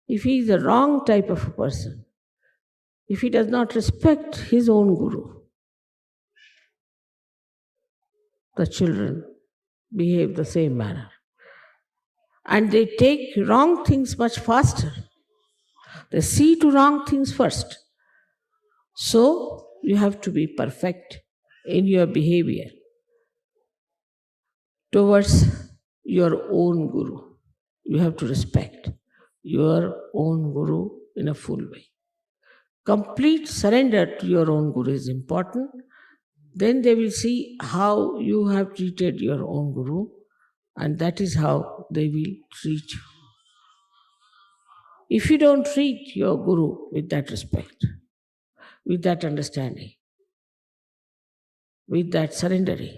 if he is a wrong type of a person, if he does not respect his own guru, the children behave the same manner. And they take wrong things much faster. They see to wrong things first. So you have to be perfect in your behavior towards your own guru. You have to respect your own guru in a full way. Complete surrender to your own guru is important. Then they will see how you have treated your own guru, and that is how they will treat you. If you don't treat your guru with that respect, with that understanding, with that surrendering,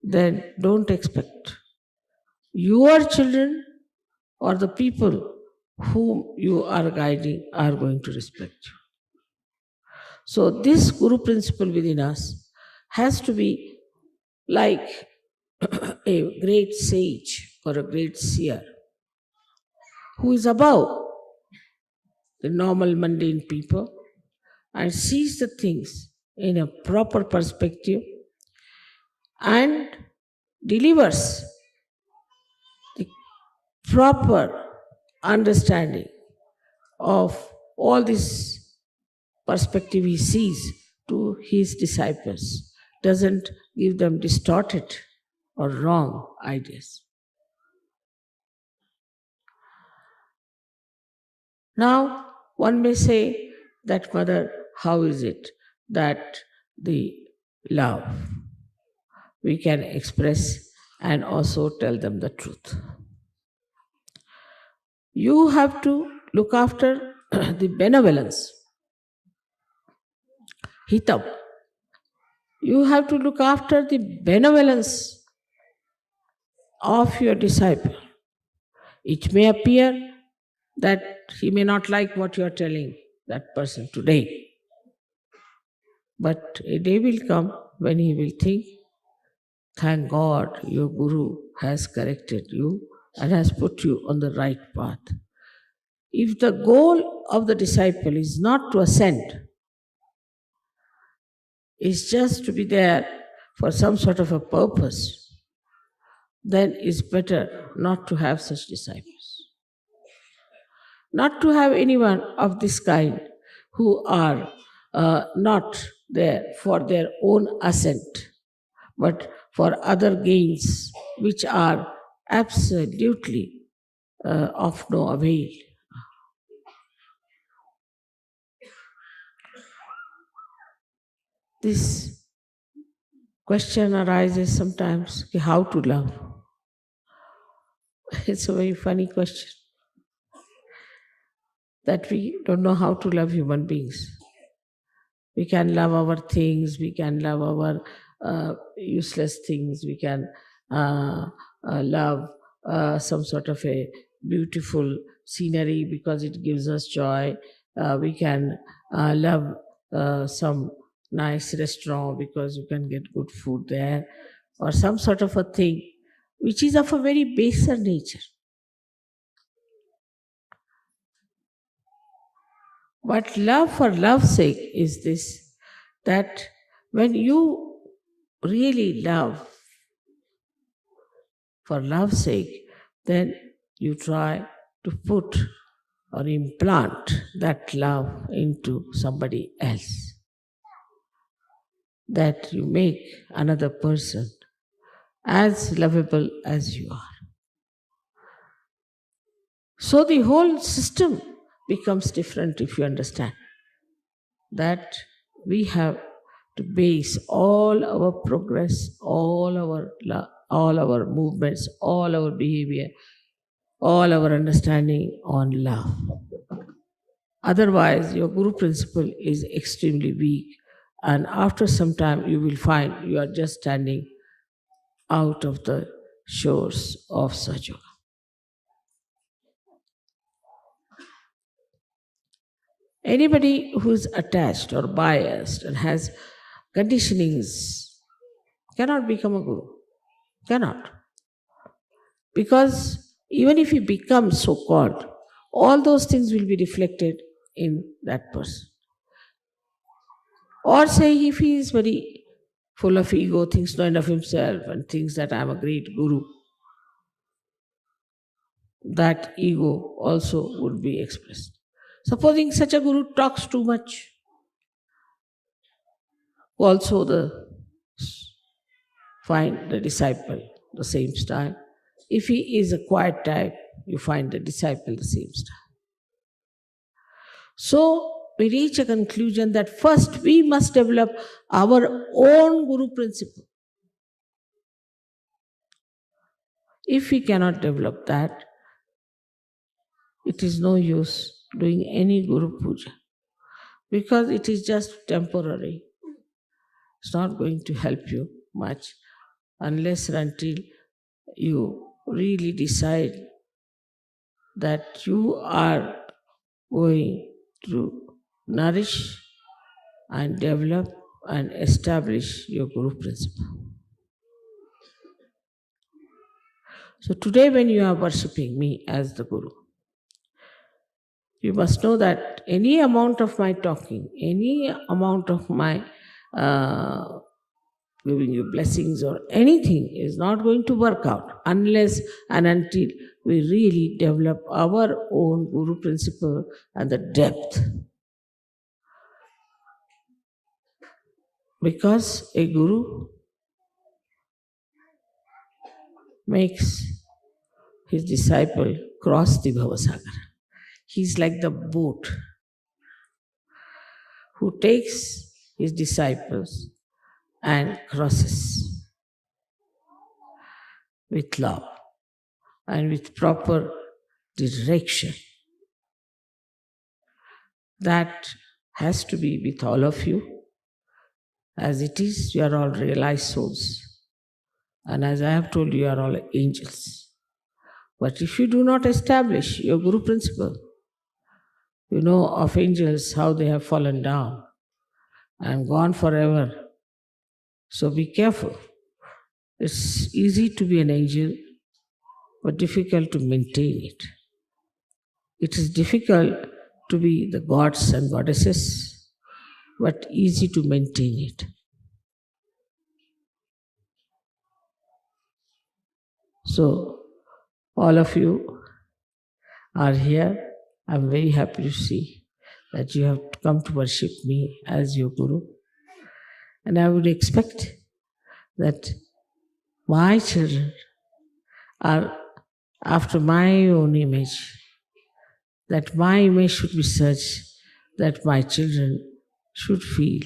then don't expect your children or the people whom you are guiding are going to respect you. So this guru principle within us has to be like a great sage or a great seer who is above the normal mundane people and sees the things in a proper perspective and delivers the proper understanding of all this perspective he sees to his disciples, doesn't give them distorted or wrong ideas. Now, one may say that, Mother, how is it that the love we can express and also tell them the truth? You have to look after the benevolence, hitam. You have to look after the benevolence of your disciple. It may appear that he may not like what you are telling that person today, but a day will come when he will think, thank God your guru has corrected you and has put you on the right path. If the goal of the disciple is not to ascend, is just to be there for some sort of a purpose, then it's better not to have such disciples. Not to have anyone of this kind who are not there for their own ascent, but for other gains which are absolutely of no avail. This question arises sometimes, how to love? It's a very funny question, that we don't know how to love human beings. We can love our things, we can love our useless things, we can love some sort of a beautiful scenery because it gives us joy. We can love some nice restaurant because you can get good food there, or some sort of a thing which is of a very baser nature. But love for love's sake is this, that when you really love for love's sake, then you try to put or implant that love into somebody else. That you make another person as lovable as you are. So the whole system becomes different if you understand that we have to base all our progress, all our movements, all our behavior, all our understanding on love. Otherwise, your Guru principle is extremely weak, and after some time, you will find you are just standing out of the shores of Sahaja Yoga. Anybody who is attached or biased and has conditionings cannot become a Guru. Cannot. Because even if he becomes so called, all those things will be reflected in that person. Or say if he is very full of ego, thinks not of himself, and thinks that I am a great Guru, that ego also would be expressed. Supposing such a Guru talks too much, also find the disciple the same style. If he is a quiet type, you find the disciple the same style. So we reach a conclusion that first we must develop our own Guru principle. If we cannot develop that, it is no use doing any Guru Puja, because it is just temporary. It's not going to help you much unless and until you really decide that you are going to nourish and develop and establish your Guru principle. So today when you are worshipping me as the Guru, you must know that any amount of my talking, any amount of my giving you blessings or anything is not going to work out unless and until we really develop our own Guru principle and the depth. Because a Guru makes his disciple cross the Bhavasagar. He's like the boat who takes his disciples and crosses with love and with proper direction. That has to be with all of you. As it is, you are all realized souls. And as I have told you, you are all angels. But if you do not establish your Guru principle, you know of angels how they have fallen down and gone forever. So be careful. It's easy to be an angel, but difficult to maintain it. It is difficult to be the gods and goddesses, but easy to maintain it. So, all of you are here. I'm very happy to see that you have come to worship me as your Guru. And I would expect that my children are after my own image, that my image should be such that my children should feel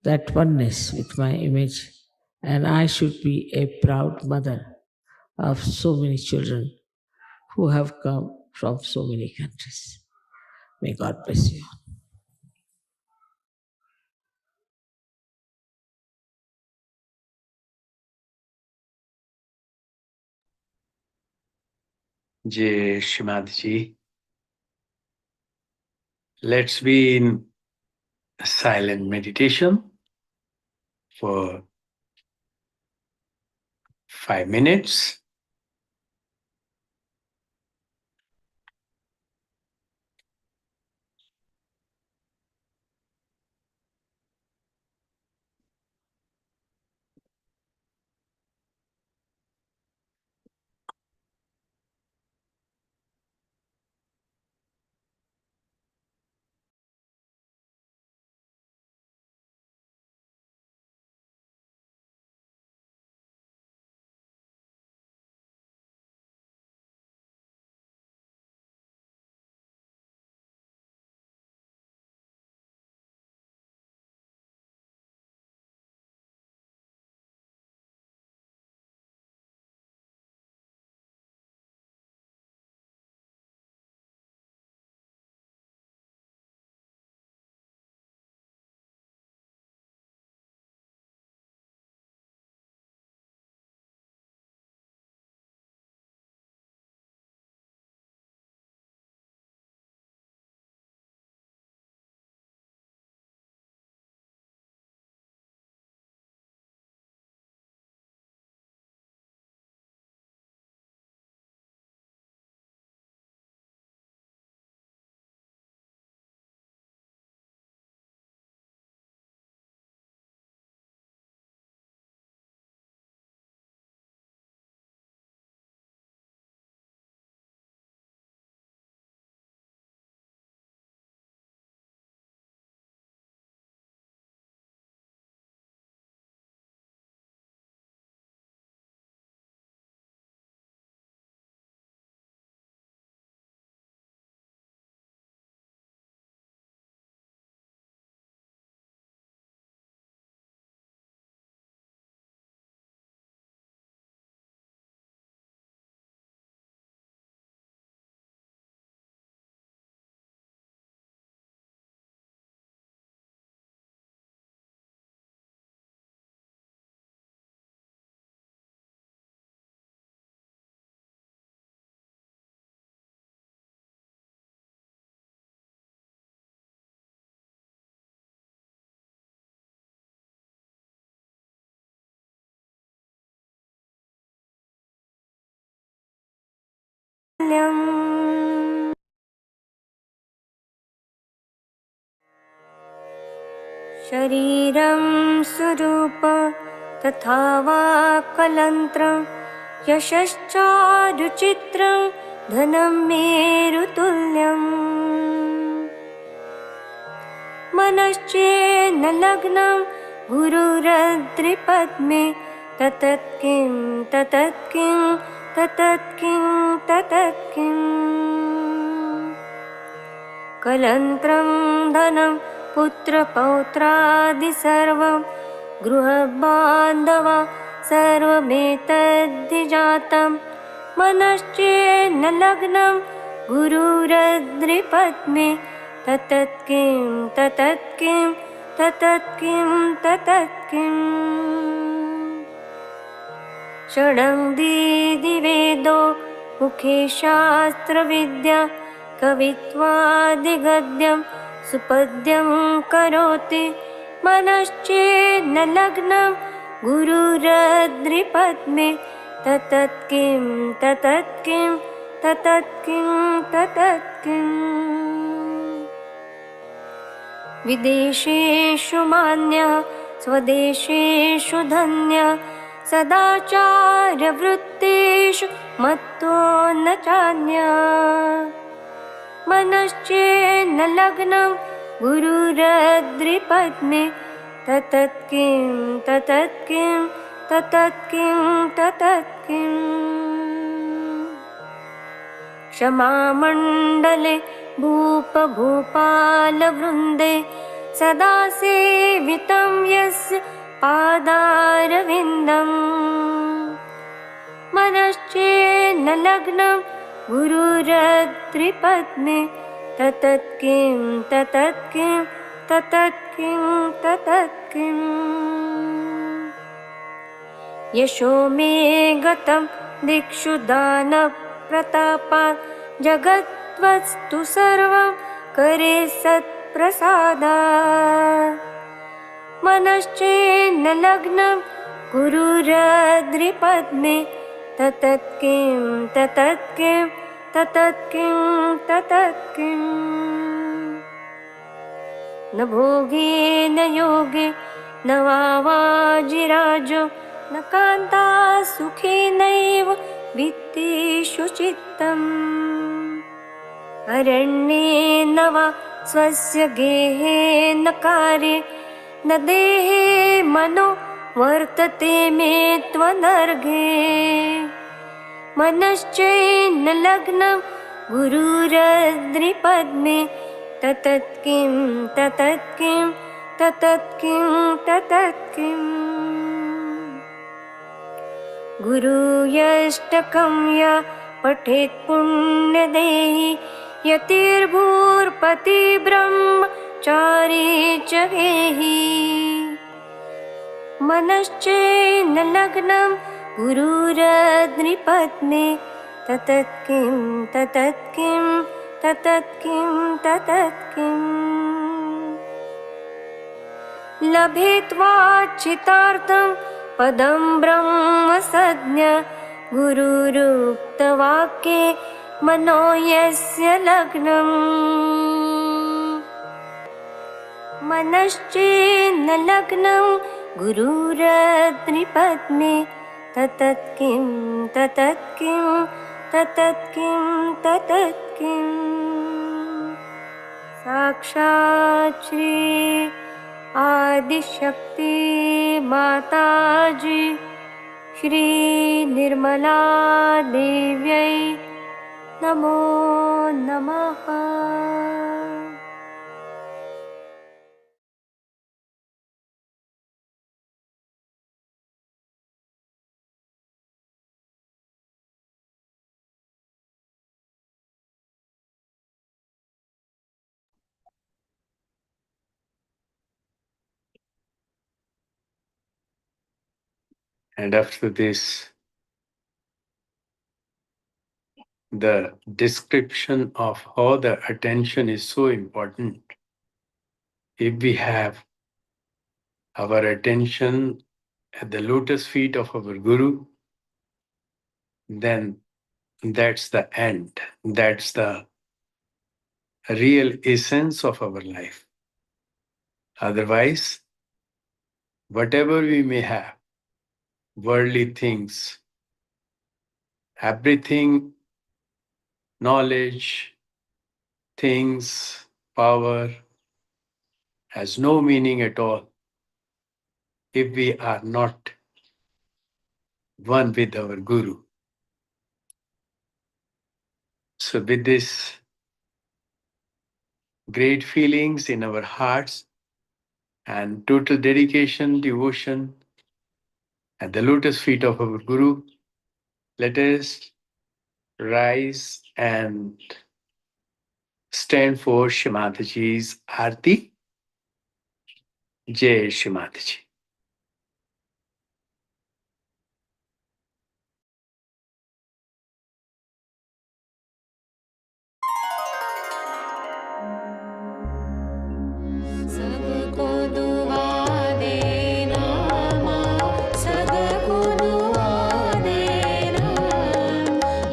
that oneness with my image, and I should be a proud mother of so many children who have come from so many countries. May God bless you. Jai Shri Mataji. Let's be in silent meditation for 5 minutes. शरीरं स्वरूप तथा वा कलन्त्रं यशश्चारुचित्रं धनं मेरुतुल्यम् मनश्चेन्न लग्नं गुरुरद्रिपद्मे ततत् किं ततत् किं ततत् किं ततत् किं कलन्त्रं धनं पुत्रपौत्रादि सर्वं गृहबान्धवा सर्वमेतद्धिजातं मनश्चेन्न लग्नं गुरुरद्रिपद्मे ततत् किं ततत् किं ततत् किं ततत् किं षडङ्गीदिवेदो मुखे शास्त्रविद्या कवित्वादिगद्यं सुपद्यं करोति मनश्चेन्न लग्नं गुरुरद्रिपद्मे ततत् किं ततत् किं ततत् किं ततत् किं विदेशेषु मान्यः स्वदेशेषु धन्यः सदाचारवृत्तेषु मत्तो न चान्यः मनश्चेन्न लग्नं गुरुरद्रिपद्मे ततत् किं ततत् किं ततत् किं ततत् किं क्षमामण्डले भूपभूपालवृन्दे सदा सेवितं यस्य पादारविन्दम् मनश्चेन्न लग्नं गुरुरद्रिपद्मे ततत् किं ततत् किं ततत् किं ततत् किं यशो मे गतं दिक्षु दानप्रतापात् जगद्वस्तु सर्वं करे सत्प्रसादात् मनश्चेन्न लग्नं गुरुरद्रिपद्मे ततत् किं ततत् किं ततत् किं ततत् किं न भोगे न योगे न वा वाजिराजो न कान्ता सुखेनैव वित्तेषु चित्तम् अरण्ये न वा स्वस्य गेहे न कार्ये न देहे मनो वर्तते मे त्वनर्घे मनश्चेन्न लग्नं गुरुरद्रिपद्मे ततत् किं ततत् किं ततत् किं ततत् किं गुरुयष्टकं या पठेत् पुण्यदेहि यतिर्भूर्पति ब्रह्मचारी च गेहि मनश्चेन्न लग्नं गुरुरद्रिपद्मे ततत् किं ततत् किं ततत् किं ततत् किं लभेत्वाचितार्थं पदं ब्रह्मसज्ञ गुरुरुक्तवाक्ये मनो यस्य लग्नं मनश्चेन्न लग्नं गुरुरद्रिपद्मे ततत् किं ततत् किं ततत् किं ततत् किं साक्षात् श्री आदिशक्ति माताजी श्री निर्मला देव्यै नमो नमः। And after this, the description of how the attention is so important. If we have our attention at the lotus feet of our Guru, then That's the end. That's the real essence of our life. Otherwise, whatever we may have, worldly things, everything, knowledge, things, power, has no meaning at all if we are not one with our Guru. So, with this great feelings in our hearts and total dedication, devotion at the lotus feet of our Guru, let us rise and stand for Shri Mataji's Aarti. Jai Shri Mataji. सबको दुआ देना माँ, सबको दुआ देना।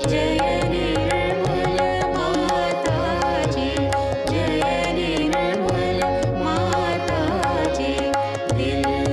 जय निर्मल माता जी, जय निर्मल माता जी। दिल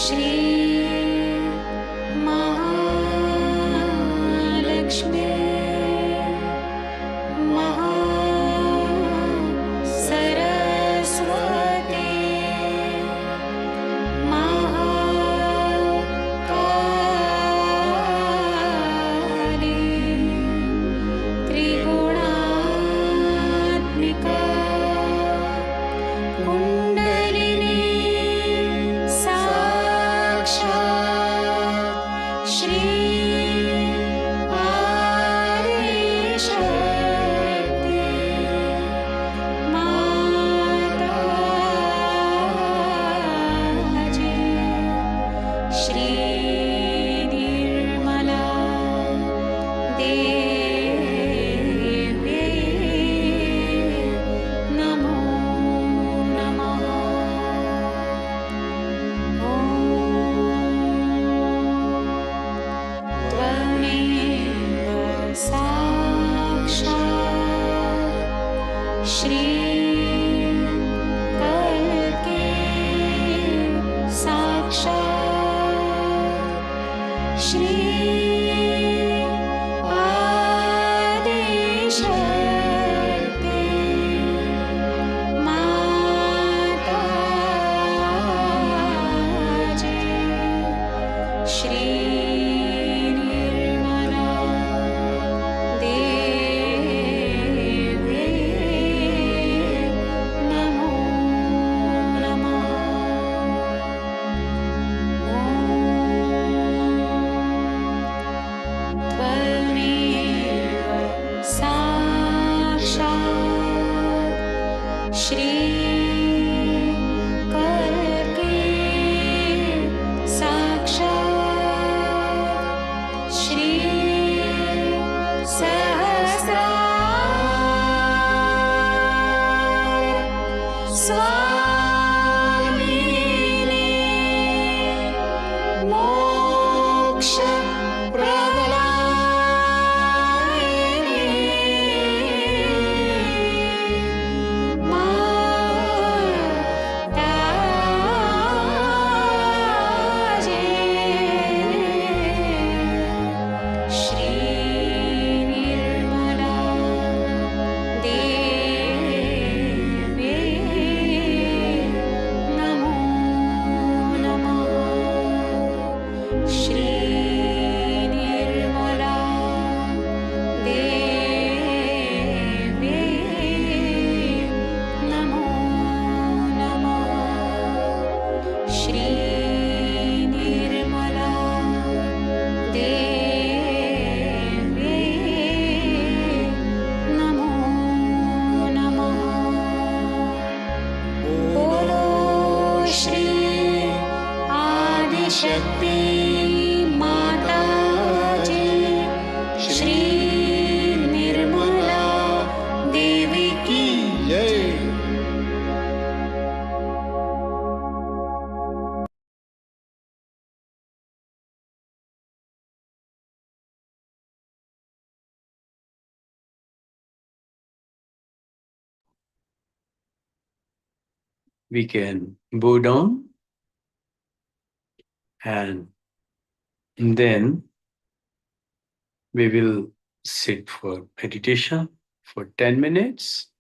श्री महालक्ष्मी महासरस्वती महाकाली त्रिगुणात्मिका कुण्डलिनी साक्षात् श्री आदिशक्ति माताजी श्री निर्मला देवी नमो नमः ॐ त्वमेव साक्षात् श्री कल्के साक्षात् श्री आदिशक्ति माताजी श्री निर्मला देवी नमो नमः त्वमेव साक्षात् श्री कल्के साक्षात् श्री सहस्रार स्वामिनी मोक्ष श्री निर्मला देवी नमो नमः श्री निर्मला देवी नमो नमः श्री निर्मला देवी नमो नमः बोलो श्री आदिशक्ति माताजी श्री निर्मला देवी की जय We can bow down and then we will sit for meditation for 10 minutes.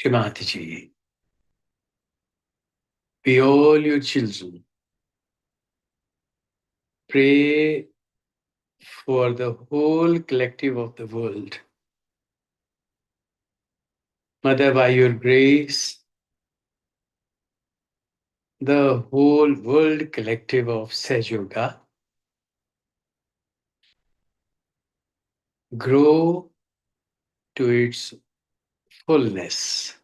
Shrimati we all your children pray for the whole collective of the world. Mother, by your grace, the whole world collective of Sahaja Yoga grow to its fullness.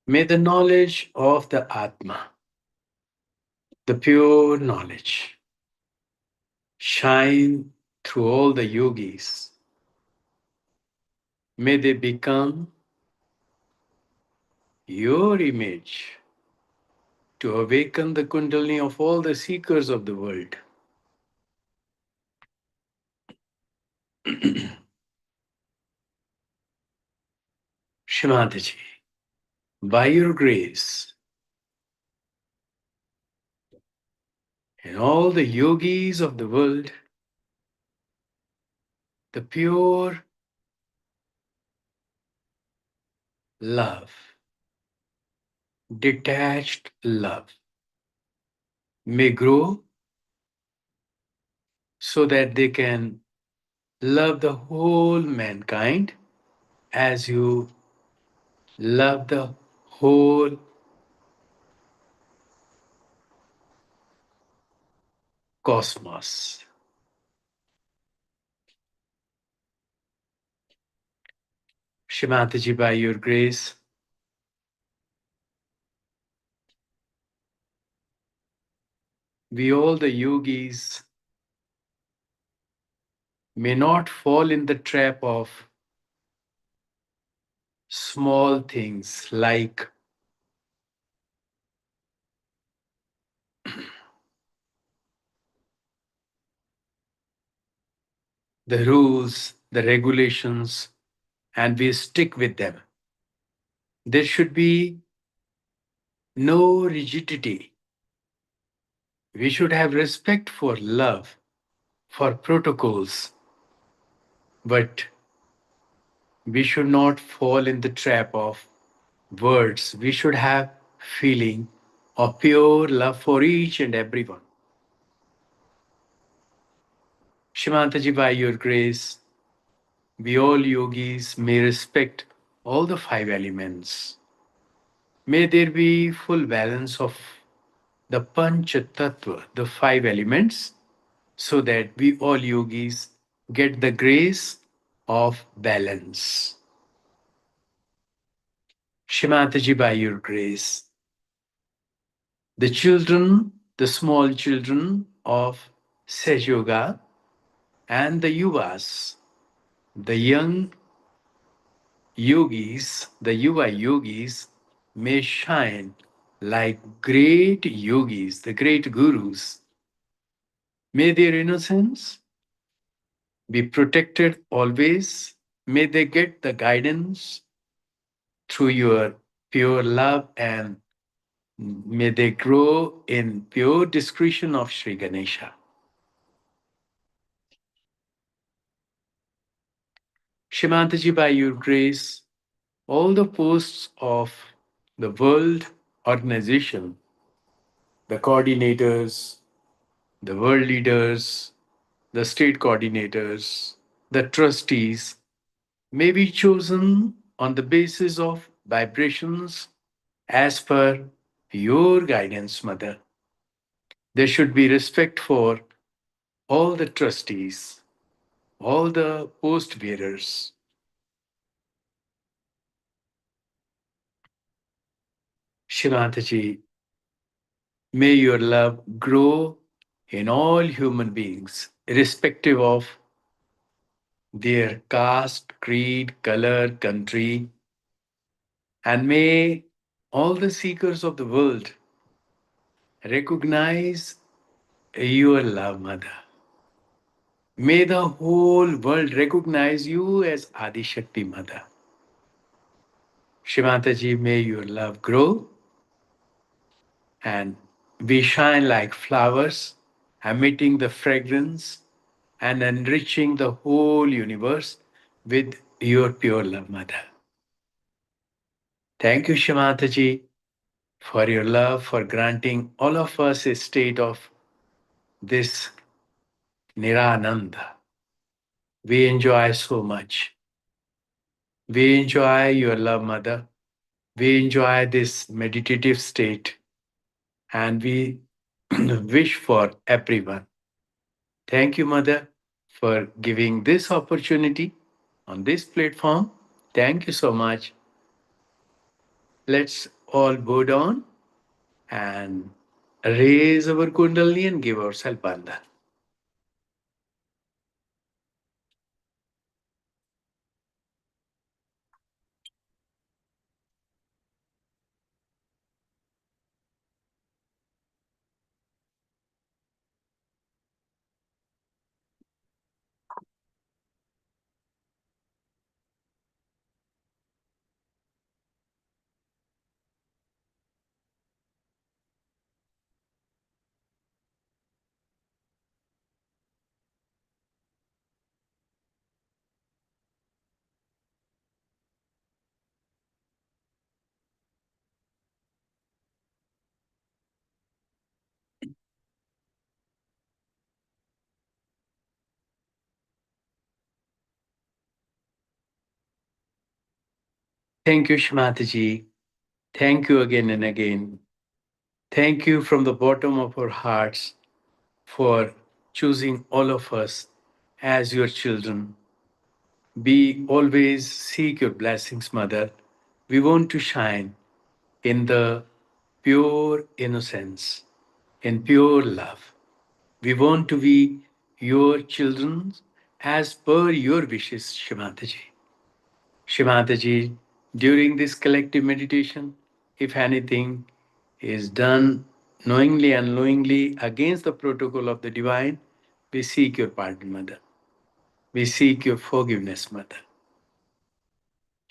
May the knowledge of the Atma, the pure knowledge, shine through all the yogis. May they become your image to awaken the Kundalini of all the seekers of the world. Shrimataji, by your grace, and all the yogis of the world, the pure love, detached love, may grow so that they can love the whole mankind as you love the whole cosmos. Shrimataji, by your grace, we all the yogis may not fall in the trap of small things like the rules, the regulations, and we stick with them. There should be no rigidity. We should have respect for love, for protocols, but we should not fall in the trap of words. We should have feeling of pure love for each and everyone. Shimantaji, by your grace, we all yogis may respect all the five elements. May there be full balance of the Pancha Tattva, the five elements, so that we all yogis get the grace of balance. Shimataji, by your grace, the children, the small children of Sahaja Yoga and the Yuvas, the young yogis, the Yuva yogis, may shine like great yogis, the great gurus. May their innocence be protected always. May they get the guidance through your pure love, and may they grow in pure discretion of Sri Ganesha. Shimantaji, by your grace, all the posts of the World Organization, the coordinators, the world leaders, the state coordinators, the trustees, may be chosen on the basis of vibrations as per your guidance, Mother. There should be respect for all the trustees, all the post bearers. Shivantaji, may your love grow in all human beings, irrespective of their caste, creed, color, country, and may all the seekers of the world recognize your love, Mother. May the whole world recognize you as Adi Shakti Mother. Shimataji, may your love grow and we shine like flowers, emitting the fragrance and enriching the whole universe. with your pure love, Mother. Thank you, Shri Mataji, for your love, for granting all of us a state of this Nirananda. We enjoy so much. We enjoy your love, Mother. We enjoy this meditative state, and we wish for everyone. Thank you, Mother, for giving this opportunity on this platform. Thank you so much. Let's all bow down and raise our Kundalini and give ourselves bandhan. Thank you, Shmataji. Thank you again and again. Thank you from the bottom of our hearts for choosing all of us as your children. We always seek your blessings, Mother. We want to shine in the pure innocence, in pure love. We want to be your children as per your wishes, Shimataji. Shimataji, during this collective meditation, if anything is done knowingly, unknowingly against the protocol of the divine, we seek your pardon, Mother. We seek your forgiveness, Mother.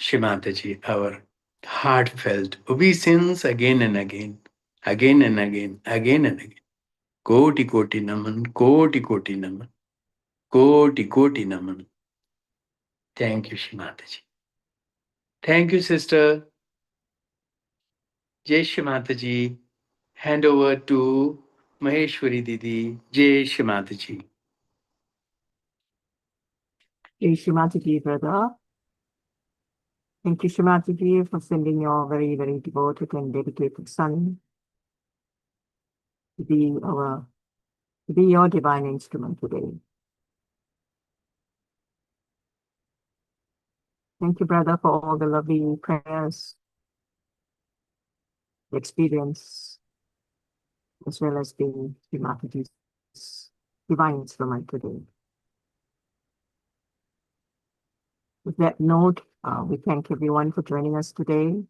Shimataji, our heartfelt obeisance again and again, again and again, again and again. Koti koti naman, koti koti naman, koti koti naman. Thank you, Shimataji. Thank you, sister. Jai Shimataji. Hand over to Maheshwari Didi. Jai Shimataji. Jai Shrimati brother. Thank you, Shrimati, for sending your very, very devoted and dedicated son to be your divine instrument today. Thank you, brother, for all the lovely prayers, the experience, as well as being Shrimati's divine instrument today. With that note, we thank everyone for joining us today.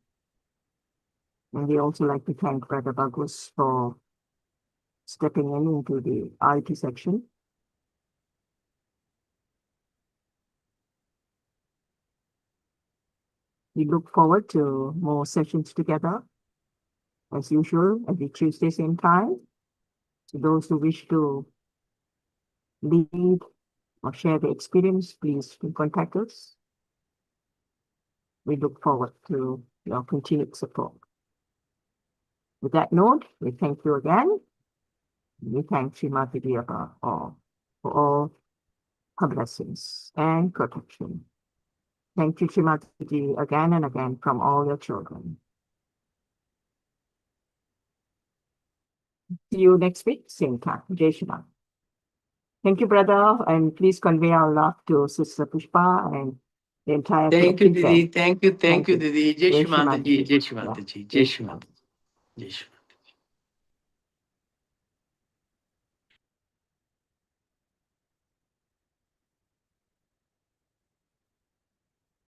And we also like to thank Brother Bagus for stepping into the RT section. We look forward to more sessions together, as usual, every Tuesday, same time. To those who wish to lead or share the experience, please contact us. We look forward to your continued support. With that note, we thank you again. We thank Srimati Devi for all her blessings and protection. Thank you, Srimati, again and again from all your children. See you next week, same time. Jai Shri. Thank you, brother, and please convey our love to Sister Pushpa and the entire Thank you, collective Didi. there. Thank you, Thank you. Didi. Jai Jai Shri Mataji. Shrimati. Jai Shri Mataji. Jai Shri Mataji. Jai Shri Mataji.